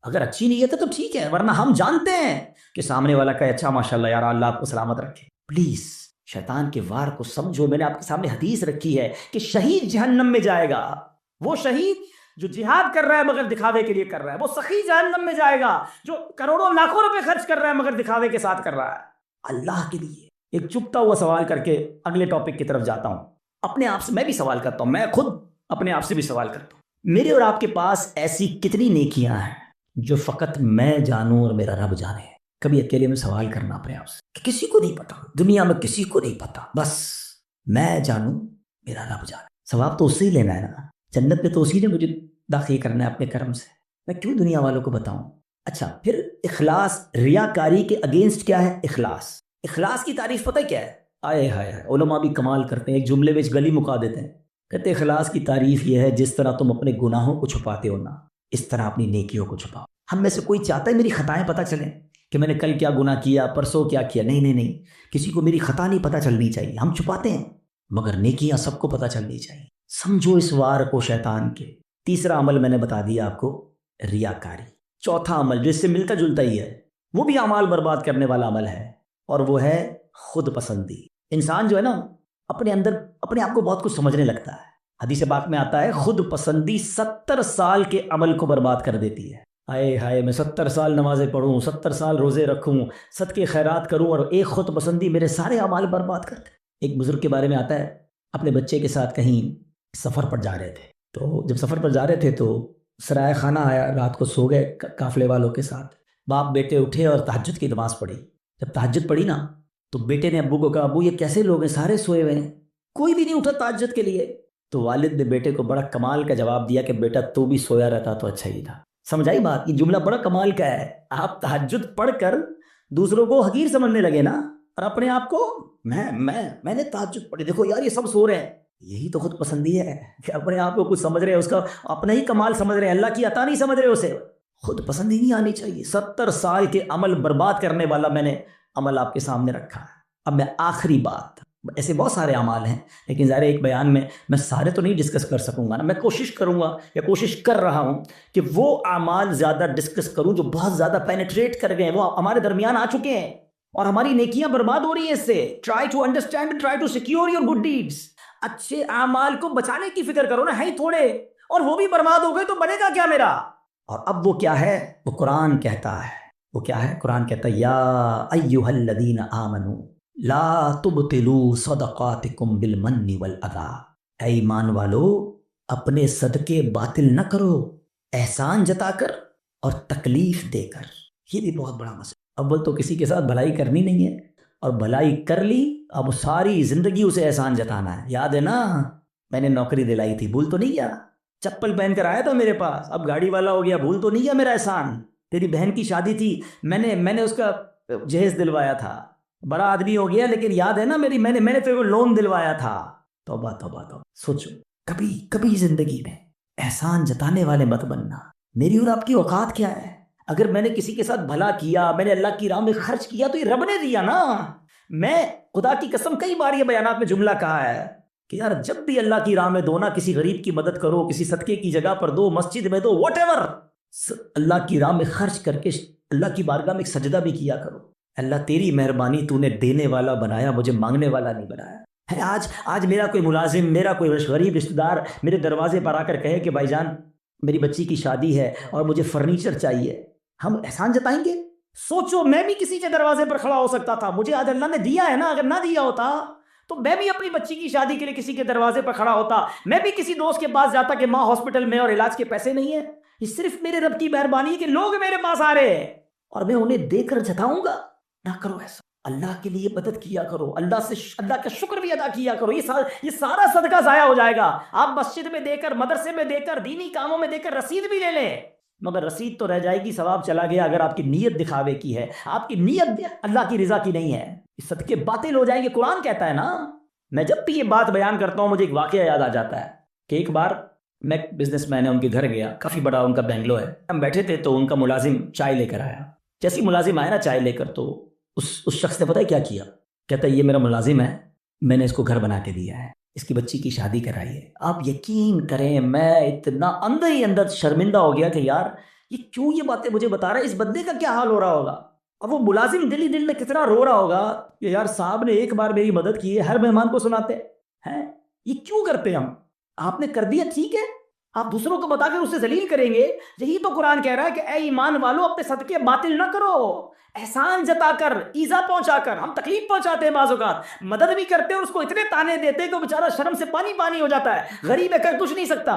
اگر اچھی نیت ہے تو ٹھیک ہے، ورنہ ہم جانتے ہیں کہ سامنے والا کہے اچھا ماشاءاللہ یار اللہ آپ کو سلامت رکھے۔ پلیز شیطان کے وار کو سمجھو۔ میں نے آپ کے سامنے حدیث رکھی ہے کہ شہید جہنم میں جائے گا، وہ شہید جو جہاد کر رہا ہے مگر دکھاوے کے لیے کر رہا ہے، وہ سخی جہنم میں جائے گا جو کروڑوں لاکھوں روپے خرچ کر رہا ہے مگر دکھاوے کے ساتھ کر رہا ہے اللہ کے لیے۔ ایک چپتا ہوا سوال کر کے اگلے ٹاپک کی طرف جاتا ہوں۔ اپنے آپ سے میں بھی سوال کرتا ہوں، میں خود اپنے آپ سے بھی سوال کرتا ہوں، میرے اور آپ کے پاس ایسی کتنی نیکیاں ہیں جو فقط میں جانوں اور میرا رب جانے؟ کبھی اکیلے میں سوال کرنا اپنے آپ سے کہ کسی کو نہیں پتا، دنیا میں کسی کو نہیں پتا، بس میں جانوں میرا رب جانے۔ ثواب تو اس سے ہی لینا ہے نا، جنت میں تو اسی نے مجھے داخل کرنا ہے اپنے کرم سے، میں کیوں دنیا والوں کو بتاؤں؟ اچھا پھر اخلاص، ریاکاری کے اگینسٹ کیا ہے اخلاص؟ اخلاص کی تعریف پتہ کیا ہے؟ آئے ہائے علماء بھی کمال کرتے ہیں، ایک جملے میں گلی مکا دیتے ہیں، کہتے اخلاص کی تعریف یہ ہے جس طرح تم اپنے گناہوں کو چھپاتے ہو نا اس طرح اپنی نیکیوں کو چھپاؤ۔ ہم میں سے کوئی چاہتا ہے میری خطائیں پتہ چلیں کہ میں نے کل کیا گناہ کیا، پرسوں کیا کیا؟ نہیں نہیں نہیں، کسی کو میری خطا نہیں پتہ چلنی چاہیے، ہم چھپاتے ہیں، مگر نیکیاں سب کو پتہ چلنی چاہیے۔ سمجھو اس وار کو شیطان کے۔ تیسرا عمل میں نے بتا دیا آپ کو، ریاکاری۔ چوتھا عمل جو اس سے ملتا جلتا ہی ہے، وہ بھی اعمال برباد کرنے والا عمل ہے، اور وہ ہے خود پسندی۔ انسان جو ہے نا اپنے اندر اپنے آپ کو بہت کچھ سمجھنے لگتا ہے، حدیث پاک میں آتا ہے خود پسندی 70 سال کے عمل کو برباد کر دیتی ہے۔ ہائے ہائے، میں 70 سال نمازیں پڑھوں، 70 سال روزے رکھوں، صدقے خیرات کروں، اور ایک خود پسندی میرے سارے اعمال برباد کر دے۔ ایک بزرگ کے بارے میں آتا ہے، اپنے بچے کے ساتھ کہیں سفر پر جا رہے تھے، تو جب سفر پر جا رہے تھے تو سرائے خانہ آیا، رات کو سو گئے قافلے والوں کے ساتھ۔ باپ بیٹے اٹھے اور تہجد کی نماز پڑھی۔ جب تہجد پڑھی نا تو بیٹے نے ابو کو کہا، ابو یہ کیسے لوگ ہیں، سارے سوئے ہوئے ہیں، کوئی بھی نہیں اٹھا تہجد کے لیے۔ تو والد نے بیٹے کو بڑا کمال کا جواب دیا کہ بیٹا تو بھی سویا رہتا تو اچھا ہی تھا۔ سمجھائی بات؟ یہ جملہ بڑا کمال کا ہے۔ آپ تہجد پڑھ کر دوسروں کو حقیر سمجھنے لگے نا، اور اپنے آپ کو میں نے تہجد پڑھی، دیکھو یار یہ سب سو رہے ہیں۔ یہی تو خود پسندی ہے کہ اپنے آپ کو کچھ سمجھ رہے ہیں، اس کا اپنا ہی کمال سمجھ رہے ہیں، اللہ کی عطا نہیں سمجھ رہے اسے۔ خود پسندی نہیں آنی چاہیے۔ 70 سال کے عمل برباد کرنے والا میں نے عمل آپ کے سامنے رکھا ہے۔ اب میں آخری بات، ایسے بہت سارے اعمال ہیں لیکن ظاہر ایک بیان میں سارے تو نہیں ڈسکس کر سکوں گا نا، میں کوشش کروں گا یا کوشش کر رہا ہوں کہ وہ اعمال زیادہ ڈسکس کروں جو بہت زیادہ پینیٹریٹ کر گئے ہیں، وہ ہمارے درمیان آ چکے ہیں اور ہماری نیکیاں برباد ہو رہی ہیں اس سے۔ Try to understand, try to secure your good deeds. اچھے اعمال کو بچانے کی فکر کرو نا، ہے ہی تھوڑے، اور وہ بھی برباد ہو گئے تو بنے گا کیا میرا؟ اور اب وہ کیا ہے؟ وہ قرآن کہتا ہے، وہ کیا ہے؟ قرآن کہتا ہے یا ایھا الذین آمنوا لا تبطلوا صدقاتکم بالمن والاذی، اے ایمان والو اپنے صدقے باطل نہ کرو احسان جتا کر اور تکلیف دے کر۔ یہ بھی بہت بڑا مسئلہ۔ اول تو کسی کے ساتھ بھلائی کرنی نہیں ہے، اور بھلائی کر لی اب ساری زندگی اسے احسان جتانا ہے۔ یاد ہے نا، میں نے نوکری دلائی تھی، بھول تو نہیں گیا؟ چپل پہن کر آیا تھا میرے پاس، اب گاڑی والا ہو گیا، بھول تو نہیں گیا میرا احسان؟ تیری بہن کی شادی تھی، میں نے اس کا جہیز دلوایا تھا، بڑا آدمی ہو گیا لیکن یاد ہے نا میں نے تیرے کو لون دلوایا تھا۔ توبہ توبہ توبہ۔ سوچو کبھی زندگی میں احسان جتانے والے مت بننا۔ میری اور آپ کی اوقات کیا ہے؟ اگر میں نے کسی کے ساتھ بھلا کیا، میں نے اللہ کی راہ میں خرچ کیا تو یہ رب نے دیا نا۔ میں خدا کی قسم کئی بار یہ بیانات میں جملہ کہا ہے کہ یار جب بھی اللہ کی راہ میں دو نا، کسی غریب کی مدد کرو، کسی صدقے کی جگہ پر دو، مسجد میں دو، واٹ ایور، اللہ کی راہ میں خرچ کر کے اللہ کی بارگاہ میں ایک سجدہ بھی کیا کرو۔ اللہ تیری مہربانی، تو نے دینے والا بنایا، مجھے مانگنے والا نہیں بنایا ہے۔ آج میرا کوئی ملازم، میرا کوئی غریب رشتہ دار میرے دروازے پر آ کر کہے کہ بھائی جان میری بچی کی شادی ہے اور مجھے فرنیچر چاہیے، ہم احسان جتائیں گے؟ سوچو، میں بھی کسی کے دروازے پر کھڑا ہو سکتا تھا، مجھے آج اللہ نے دیا ہے نا، اگر نہ دیا ہوتا تو میں بھی اپنی بچی کی شادی کے لیے کسی کے دروازے پر کھڑا ہوتا، میں بھی کسی دوست کے پاس جاتا کہ ماں ہاسپٹل میں اور علاج کے پیسے نہیں ہیں۔ یہ صرف میرے رب کی مہربانی ہے کہ لوگ میرے پاس آ رہے ہیں اور میں انہیں دے کر جتاؤں گا۔ نہ کرو ایسا، اللہ کے لیے مدد کیا کرو، اللہ کا شکر بھی ادا کیا کرو۔ یہ سارا صدقہ ضائع ہو جائے گا۔ آپ مسجد میں دے کر، مدرسے میں دے کر، دینی کاموں میں دے کر رسید بھی لے لیں، مگر رسید تو رہ جائے گی، ثواب چلا گیا اگر آپ کی نیت دکھاوے کی ہے، آپ کی نیت اللہ کی رضا کی نہیں ہے، یہ صدقے باطل ہو جائیں گے۔ قرآن کہتا ہے نا۔ میں جب بھی یہ بات بیان کرتا ہوں مجھے ایک واقعہ یاد آ جاتا ہے کہ ایک بار میں بزنس مین ہے، ان کے گھر گیا، کافی بڑا ان کا بنگلو ہے، ہم بیٹھے تھے تو ان کا ملازم چائے لے کر آیا۔ جیسی ملازم آیا نا چائے لے کر، تو اس شخص نے پتہ ہے کیا کیا؟ کہتا ہے یہ میرا ملازم ہے، میں نے اس کو گھر بنا کے دیا ہے، اس کی بچی کی شادی کرائی ہے۔ آپ یقین کریں میں اتنا اندر ہی اندر شرمندہ ہو گیا کہ یار یہ کیوں یہ باتیں مجھے بتا رہا ہے، اس بندے کا کیا حال ہو رہا ہوگا، اور وہ ملازم دل ہی دل میں کتنا رو رہا ہوگا کہ یار صاحب نے ایک بار میری مدد کی ہے، ہر مہمان کو سناتے ہیں، یہ کیوں کرتے ہم؟ آپ نے کر دیا ٹھیک ہے، آپ دوسروں کو بتا کر اسے ذلیل کریں گے؟ یہی تو قرآن کہہ رہا ہے کہ اے ایمان والو اپنے صدقے باطل نہ کرو، احسان جتا کر، ایذا پہنچا کر۔ ہم تکلیف پہنچاتے ہیں بعض اوقات، مدد بھی کرتے ہیں اور اس کو اتنے تانے دیتے ہیں کہ وہ بیچارہ شرم سے پانی پانی ہو جاتا ہے، غریب ہے کر کچھ نہیں سکتا۔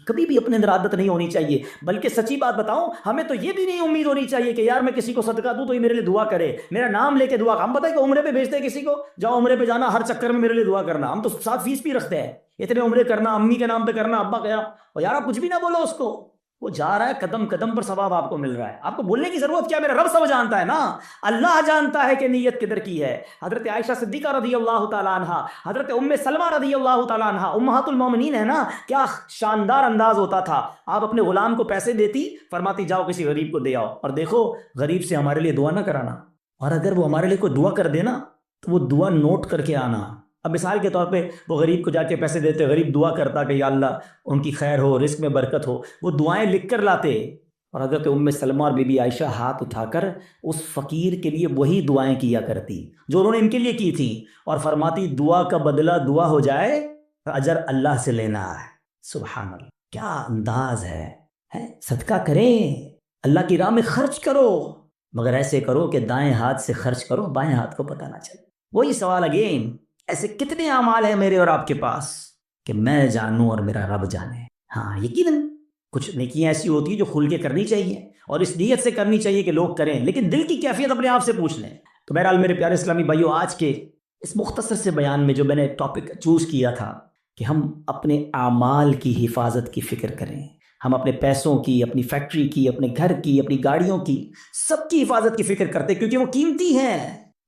کبھی بھی اپنے اندر عادت نہیں ہونی چاہیے، بلکہ سچی بات بتاؤں ہمیں تو یہ بھی نہیں امید ہونی چاہیے کہ یار میں کسی کو صدقہ دوں تو یہ میرے لیے دعا کرے، میرا نام لے کے دعا۔ ہم بتائیں کہ عمرے پہ بھیجتے ہیں کسی کو، جاؤ عمرے پہ جانا، ہر چکر میں میرے لیے دعا کرنا، ہم تو ساتھ فیس بھی رکھتے ہیں، اتنے عمرے کرنا، امی کے نام پہ کرنا، ابا کیا، اور یار آپ کچھ بھی نہ بولو اس کو، وہ جا رہا ہے قدم قدم پر ثواب آپ کو مل رہا ہے، آپ کو بولنے کی ضرورت کیا؟ میرا رب سب جانتا ہے نا، اللہ جانتا ہے کہ نیت کدھر کی ہے۔ حضرت عائشہ صدیقہ رضی اللہ تعالیٰ عنہ، حضرت ام سلمہ رضی اللہ تعالیٰ عنہ، امہات المومنین ہے نا، کیا شاندار انداز ہوتا تھا۔ آپ اپنے غلام کو پیسے دیتی، فرماتی جاؤ کسی غریب کو دے آؤ، اور دیکھو غریب سے ہمارے لیے دعا نہ کرانا، اور اگر وہ ہمارے لیے کوئی دعا کر دینا تو وہ دعا نوٹ کر کے آنا۔ اب مثال کے طور پہ وہ غریب کو جا کے پیسے دیتے، غریب دعا کرتا کہ یا اللہ ان کی خیر ہو، رزق میں برکت ہو، وہ دعائیں لکھ کر لاتے، اور حضرت ام سلمہ اور بی بی عائشہ ہاتھ اٹھا کر اس فقیر کے لیے وہی دعائیں کیا کرتی جو انہوں نے ان کے لیے کی تھی، اور فرماتی دعا کا بدلہ دعا ہو جائے اجر اللہ سے لینا ہے. سبحان اللہ، کیا انداز ہے. صدقہ کریں، اللہ کی راہ میں خرچ کرو، مگر ایسے کرو کہ دائیں ہاتھ سے خرچ کرو، بائیں ہاتھ کو پتہ نہ چلے. وہی سوال اگین، ایسے کتنے اعمال ہیں میرے اور آپ کے پاس کہ میں جانوں اور میرا رب جانے؟ ہاں یقیناً کچھ نیکیاں ایسی ہوتی ہیں جو کھل کے کرنی چاہیے اور اس نیت سے کرنی چاہیے کہ لوگ کریں، لیکن دل کی کیفیت اپنے آپ سے پوچھ لیں. تو بہرحال میرے پیارے اسلامی بھائیو، آج کے اس مختصر سے بیان میں جو میں نے ٹاپک چوز کیا تھا کہ ہم اپنے اعمال کی حفاظت کی فکر کریں، ہم اپنے پیسوں کی، اپنی فیکٹری کی، اپنے گھر کی، اپنی گاڑیوں کی، سب کی حفاظت کی فکر کرتے کیونکہ وہ قیمتی ہیں.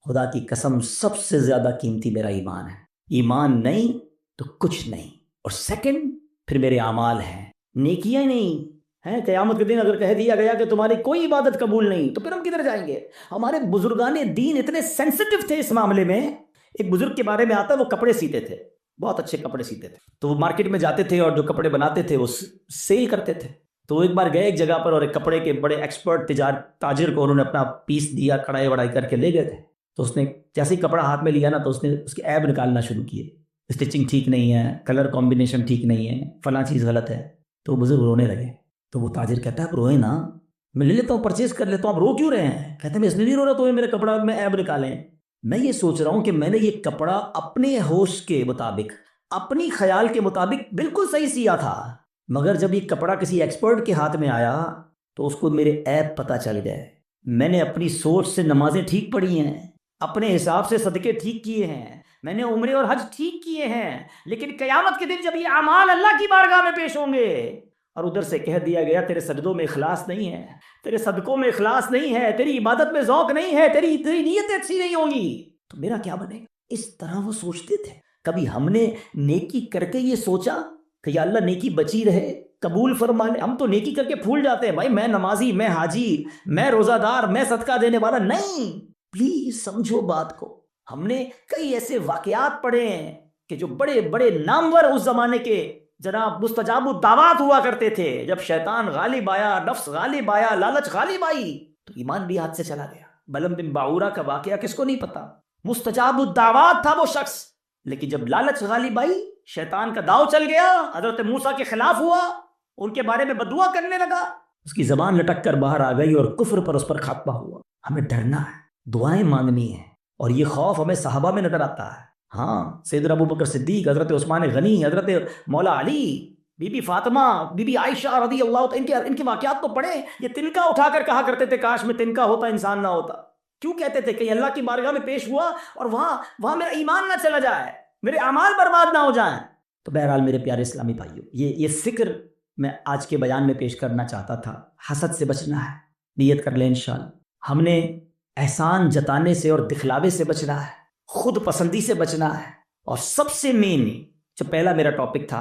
خدا کی قسم سب سے زیادہ قیمتی میرا ایمان ہے. ایمان نہیں تو کچھ نہیں. اور سیکنڈ پھر میرے اعمال ہیں، نیکیاں نہیں ہیں. قیامت کے دن اگر کہہ دیا گیا کہ تمہاری کوئی عبادت قبول نہیں تو پھر ہم کدھر جائیں گے؟ ہمارے بزرگان دین اتنے سینسٹیو تھے اس معاملے میں. ایک بزرگ کے بارے میں آتا ہے، وہ کپڑے سیتے تھے، بہت اچھے کپڑے سیتے تھے. تو وہ مارکیٹ میں جاتے تھے اور جو کپڑے بناتے تھے وہ سیل کرتے تھے. تو وہ ایک بار گئے ایک جگہ پر اور ایک کپڑے کے بڑے ایکسپرٹ تاجر کو انہوں نے اپنا پیس دیا، کڑھائی وڑائی کر کے لے گئے تھے. تو اس نے جیسے ہی کپڑا ہاتھ میں لیا نا تو اس نے اس کے عیب نکالنا شروع کیے. اسٹچنگ ٹھیک نہیں ہے، کلر کمبینیشن ٹھیک نہیں ہے، فلاں چیز غلط ہے. تو وہ بزرگ رونے لگے. تو وہ تاجر کہتا ہے آپ روئیں نا، میں لے لیتا ہوں، پرچیز کر لیتا ہوں، آپ رو کیوں رہے ہیں؟ کہتے ہیں میں اس لیے نہیں رو رہا تو میرے کپڑا میں عیب نکالیں. میں یہ سوچ رہا ہوں کہ میں نے یہ کپڑا اپنے ہوش کے مطابق، اپنی خیال کے مطابق بالکل صحیح سیا تھا، مگر جب یہ کپڑا کسی ایکسپرٹ کے ہاتھ میں آیا تو اس کو میرے عیب پتہ چل گئے. میں نے اپنی سوچ سے نمازیں ٹھیک پڑھی ہیں، اپنے حساب سے صدقے ٹھیک کیے ہیں، میں نے عمرے اور حج ٹھیک کیے ہیں، لیکن قیامت کے دن جب یہ اعمال اللہ کی بارگاہ میں پیش ہوں گے اور ادھر سے کہہ دیا گیا تیرے سجدوں میں اخلاص نہیں ہے، تیرے صدقوں میں اخلاص نہیں ہے، تیری عبادت میں ذوق نہیں ہے، تیری نیتیں اچھی نہیں ہوں گی، تو میرا کیا بنے گا؟ اس طرح وہ سوچتے تھے. کبھی ہم نے نیکی کر کے یہ سوچا کہ یا اللہ نیکی بچی رہے، قبول فرما لے؟ ہم تو نیکی کر کے پھول جاتے ہیں، بھائی میں نمازی، میں حاجی، میں روزہ دار، میں صدقہ دینے والا. نہیں، پلیز سمجھو بات کو. ہم نے کئی ایسے واقعات پڑھے ہیں کہ جو بڑے بڑے نامور اس زمانے کے جناب مستجاب الدعوات ہوا کرتے تھے. جب شیطان غالب آیا، نفس غالب آیا، لالچ غالب آئی تو ایمان بھی ہاتھ سے چلا گیا. بلم بن باورا کا واقعہ کس کو نہیں پتا؟ مستجاب الدعوات تھا وہ شخص، لیکن جب لالچ غالب آئی، شیطان کا داؤ چل گیا، حضرت موسیٰ کے خلاف ہوا، ان کے بارے میں بددعا کرنے لگا، اس کی زبان لٹک کر باہر آ گئی اور کفر پر اس پر خاتمہ ہوا. ہمیں ڈرنا ہے، دعائیں مانگنی ہیں، اور یہ خوف ہمیں صحابہ میں نظر آتا ہے. ہاں، سیدنا ابو بکر صدیق، حضرت عثمان غنی، حضرت مولا علی، بی بی فاطمہ، بی بی عائشہ رضی اللہ عنہ، ان کے واقعات کو پڑھیں. یہ تنکا اٹھا کر کہا کرتے تھے کاش میں تنکا ہوتا انسان نہ ہوتا. کیوں کہتے تھے؟ کہ اللہ کی بارگاہ میں پیش ہوا اور وہاں میرا ایمان نہ چلا جائے، میرے اعمال برباد نہ ہو جائیں. تو بہرحال میرے پیارے اسلامی بھائیوں، یہ فکر میں آج کے بیان میں پیش کرنا چاہتا تھا. حسد سے بچنا ہے، نیت کر لیں انشاءاللہ. ہم نے احسان جتانے سے اور دکھلاوے سے بچنا ہے، خود پسندی سے بچنا ہے، اور سب سے مین جو پہلا میرا ٹاپک تھا،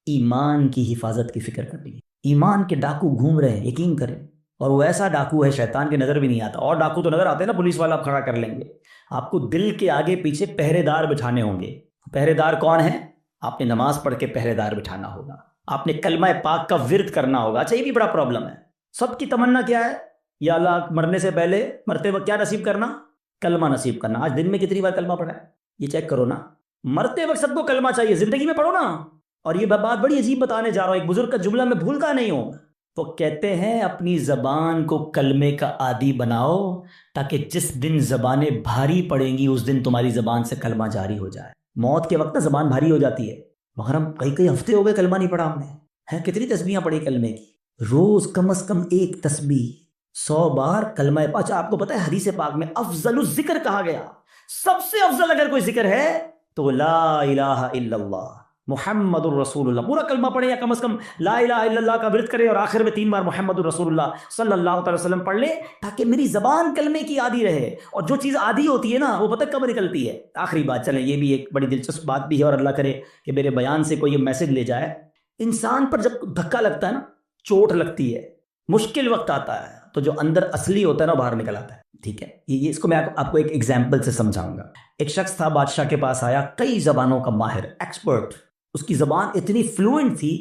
ایمان کی حفاظت کی فکر کرنی ہے. ایمان کے ڈاکو گھوم رہے ہیں، یقین کریں، اور وہ ایسا ڈاکو ہے شیطان کی نظر بھی نہیں آتا. اور ڈاکو تو نظر آتے ہیں نا، پولیس والا آپ کھڑا کر لیں گے. آپ کو دل کے آگے پیچھے پہرے دار بٹھانے ہوں گے. پہرے دار کون ہیں؟ آپ نے نماز پڑھ کے پہرے دار بٹھانا ہوگا، آپ نے کلمہ پاک کا ورد کرنا ہوگا. اچھا، یہ بھی بڑا پرابلم ہے. سب کی تمنا کیا ہے؟ یا اللہ مرنے سے پہلے، مرتے وقت کیا نصیب کرنا؟ کلمہ نصیب کرنا. آج دن میں کتنی بار کلمہ پڑھا ہے؟ یہ چیک کرو نا. مرتے وقت سب کو کلمہ چاہیے، زندگی میں پڑھو نا. اور یہ بات بڑی عجیب بتانے جا رہا ہوں، ایک بزرگ کا جملہ میں بھولتا نہیں ہوں. وہ کہتے ہیں اپنی زبان کو کلمے کا عادی بناؤ تاکہ جس دن زبانیں بھاری پڑیں گی اس دن تمہاری زبان سے کلمہ جاری ہو جائے. موت کے وقت نا زبان بھاری ہو جاتی ہے، مگر ہم کئی ہفتے ہو گئے کلمہ نہیں پڑھا. ہم نے کتنی تسبیحاں پڑھی کلمے کی؟ روز کم از کم ایک تسبیح، 100 بار کلمہ پاک. اچھا، آپ کو پتہ ہے حدیث پاک میں افضل الذکر کہا گیا، سب سے افضل اگر کوئی ذکر ہے تو لا الہ الا اللہ محمد الرسول اللہ. پورا کلمہ پڑھیں یا کم از کم لا الہ الا اللہ کا ورد کریں اور آخر میں 3 بار محمد الرسول اللہ صلی اللہ تعالی وسلم پڑھ لیں تاکہ میری زبان کلمے کی عادی رہے. اور جو چیز عادی ہوتی ہے نا وہ پتہ کب نکلتی ہے؟ آخری بات، چلیں یہ بھی ایک بڑی دلچسپ بات بھی ہے، اور اللہ کرے کہ میرے بیان سے کوئی یہ میسج لے جائے. انسان پر جب دھکا لگتا ہے نا، چوٹ لگتی ہے، مشکل وقت آتا ہے، تو جو اندر اصلی ہوتا ہے نا باہر نکل آتا ہے. ٹھیک ہے، یہ اس کو میں آپ کو ایک ایگزامپل سے سمجھاؤں گا. ایک شخص تھا، بادشاہ کے پاس آیا، کئی زبانوں کا ماہر، ایکسپرٹ. اس کی زبان اتنی فلوئنٹ تھی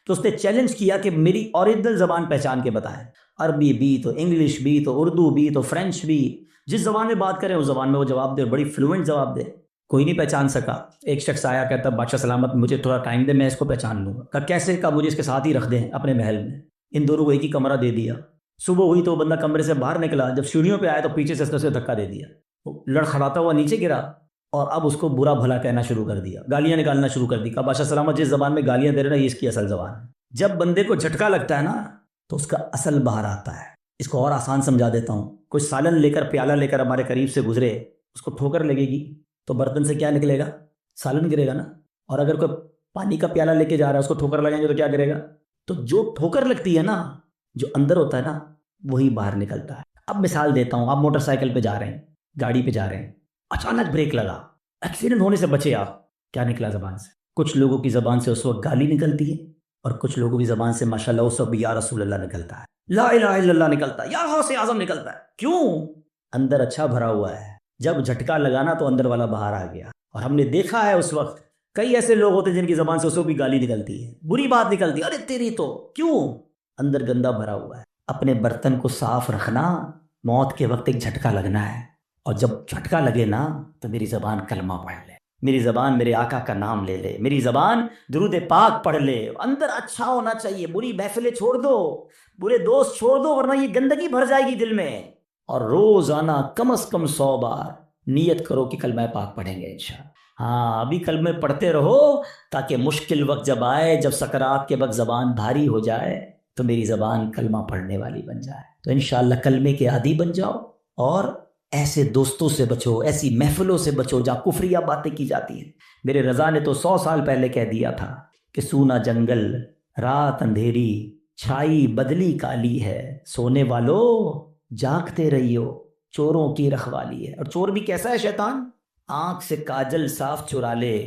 کہ اس نے چیلنج کیا کہ میری اوریجنل زبان پہچان کے بتائیں. عربی بھی تو انگلش بھی تو اردو بھی تو فرینچ بھی، جس زبان میں بات کریں اس زبان میں وہ جواب دے، بڑی فلوئنٹ جواب دے. کوئی نہیں پہچان سکا. ایک شخص آیا کہتا بادشاہ سلامت مجھے تھوڑا ٹائم دے میں اس کو پہچان لوں گا. کہا کیسے؟ کہا مجھے اس کے ساتھ ہی رکھ دیں اپنے محل میں. ان دونوں کو ایک ہی کمرہ دے دیا. صبح ہوئی تو بندہ کمرے سے باہر نکلا, جب سیڑھیوں پہ آیا تو پیچھے سے اسے دھکا دے دیا, لڑکھڑاتا ہوا نیچے گرا اور اب اس کو برا بھلا کہنا شروع کر دیا, گالیاں نکالنا شروع کر دی. کہا بادشاہ سلامت جس زبان میں گالیاں دے رہے نا یہ اس کی اصل زبان ہے. جب بندے کو جھٹکا لگتا ہے نا تو اس کا اصل باہر آتا ہے. اس کو اور آسان سمجھا دیتا ہوں. کوئی سالن لے کر پیالہ لے کر ہمارے قریب سے گزرے, اس کو ٹھوکر لگے گی تو برتن سے کیا نکلے گا؟ سالن گرے گا نا. اور اگر کوئی پانی کا پیالہ لے کے جا رہا ہے اس کو ٹھوکر لگائیں گے تو کیا گرے گا؟ تو جو ٹھوکر لگتی ہے نا, جو اندر ہوتا ہے نا, وہی باہر نکلتا ہے. اب مثال دیتا ہوں, آپ موٹر سائیکل پہ جا رہے ہیں, گاڑی پہ جا رہے ہیں, اچانک بریک لگا, ایکسیڈنٹ ہونے سے بچے آپ, کیا نکلا زبان سے؟ کچھ لوگوں کی زبان سے اس وقت گالی نکلتی ہے اور کچھ لوگوں کی زبان سے ماشاءاللہ اس وقت یا رسول اللہ نکلتا ہے, لا الہ الا اللہ نکلتا ہے, یا غوث اعظم نکلتا ہے. کیوں؟ اندر اچھا بھرا ہوا ہے. جب جھٹکا لگانا تو اندر والا باہر آ گیا. اور ہم نے دیکھا ہے اس وقت کئی ایسے لوگ ہوتے ہیں جن کی زبان سے اس کو بھی گالی نکلتی ہے, بری بات نکلتی ہے, ارے تیری تو. کیوں؟ اندر گندا بھرا ہوا ہے. اپنے برتن کو صاف رکھنا, موت کے وقت ایک جھٹکا لگنا ہے, اور جب جھٹکا لگے نا تو میری زبان کلمہ پڑھ لے, میری زبان میرے آقا کا نام لے لے, میری زبان درود پاک پڑھ لے. اندر اچھا ہونا چاہیے. بری محفلیں چھوڑ دو, برے دوست چھوڑ دو, ورنہ یہ گندگی بھر جائے گی دل میں. اور روزانہ کم از کم 100 بار نیت کرو کہ کلمہ پاک پڑھیں گے انشاءاللہ. ہاں ابھی کلمے پڑھتے رہو تاکہ مشکل وقت جب آئے, جب سکرات کے وقت زبان بھاری ہو جائے تو میری زبان کلمہ پڑھنے والی بن جائے. تو انشاءاللہ کلمے کے عادی بن جاؤ, اور ایسے دوستوں سے بچو, ایسی محفلوں سے بچو جہاں کفریہ باتیں کی جاتی ہیں. میرے رضا نے تو 100 سال پہلے کہہ دیا تھا کہ سونا جنگل, رات اندھیری, چھائی بدلی کالی ہے, سونے والو جاگتے رہیو, چوروں کی رکھوالی ہے. اور چور بھی کیسا ہے شیطان؟ آنکھ سے کاجل صاف چرا لے,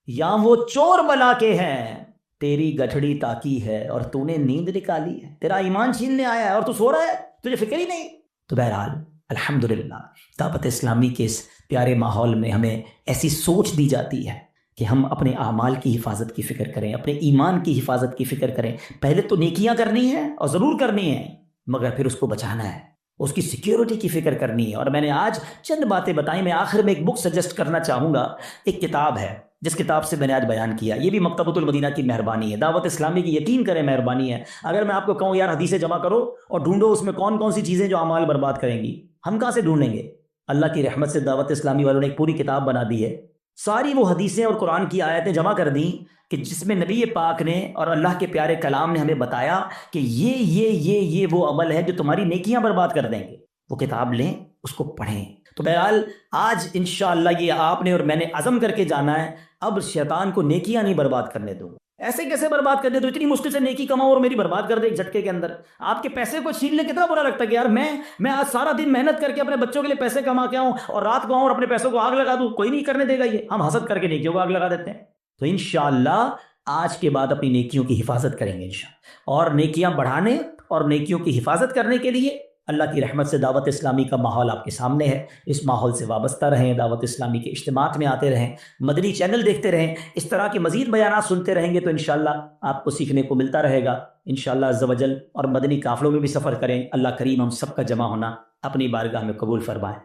یا وہ چور بلا کے ہیں, تیری گٹھڑی تاکی ہے اور تو نے نیند نکالی ہے. تیرا ایمان چھیننے آیا ہے اور تو سو رہا ہے, تجھے فکر ہی نہیں. تو بہرحال الحمدللہ دعوت اسلامی کے اس پیارے ماحول میں ہمیں ایسی سوچ دی جاتی ہے کہ ہم اپنے اعمال کی حفاظت کی فکر کریں, اپنے ایمان کی حفاظت کی فکر کریں. پہلے تو نیکیاں کرنی ہیں اور ضرور کرنی ہیں, مگر پھر اس کو بچانا ہے, اس کی سیکیورٹی کی فکر کرنی ہے. اور میں نے آج چند باتیں بتائیں. میں آخر میں ایک بک سجیسٹ کرنا چاہوں گا. ایک کتاب ہے جس کتاب سے میں نے آج بیان کیا, یہ بھی مکتبۃ المدینہ کی مہربانی ہے, دعوت اسلامی کی یقین کریں مہربانی ہے. اگر میں آپ کو کہوں یار حدیثیں جمع کرو اور ڈھونڈو اس میں کون کون سی چیزیں جو اعمال برباد کریں گی, ہم کہاں سے ڈھونڈیں گے؟ اللہ کی رحمت سے دعوت اسلامی والوں نے ایک پوری کتاب بنا دی ہے. ساری وہ حدیثیں اور قرآن کی آیتیں جمع کر دیں کہ جس میں نبی پاک نے اور اللہ کے پیارے کلام نے ہمیں بتایا کہ یہ وہ عمل ہے جو تمہاری نیکیاں برباد کر دیں گے. وہ کتاب لیں, اس کو پڑھیں. تو بہرحال آج انشاءاللہ یہ آپ نے اور میں نے عزم کر کے جانا ہے, اب شیطان کو نیکیاں نہیں برباد کرنے دوں. ایسے کیسے برباد کر دے؟ تو اتنی مشکل سے نیکی کماؤ اور میری برباد کر دے ایک جھٹکے کے اندر. آپ کے پیسے کو چھین لے, کتنا برا لگتا ہے کہ یار میں آج سارا دن محنت کر کے اپنے بچوں کے لیے پیسے کما کے آؤں اور رات کو آؤں اور اپنے پیسوں کو آگ لگا دوں. کوئی نہیں کرنے دے گا. یہ ہم حسد کر کے نیکیوں کو آگ لگا دیتے ہیں. تو انشاءاللہ آج کے بعد اپنی نیکیوں کی حفاظت کریں گے انشاءاللہ. اور نیکیاں بڑھانے اور نیکیوں کی حفاظت کرنے کے لیے اللہ کی رحمت سے دعوت اسلامی کا ماحول آپ کے سامنے ہے. اس ماحول سے وابستہ رہیں, دعوت اسلامی کے اجتماعات میں آتے رہیں, مدنی چینل دیکھتے رہیں. اس طرح کے مزید بیانات سنتے رہیں گے تو انشاءاللہ آپ کو سیکھنے کو ملتا رہے گا انشاءاللہ عز و جل. اور مدنی قافلوں میں بھی سفر کریں. اللہ کریم ہم سب کا جمع ہونا اپنی بارگاہ میں قبول فرمائے.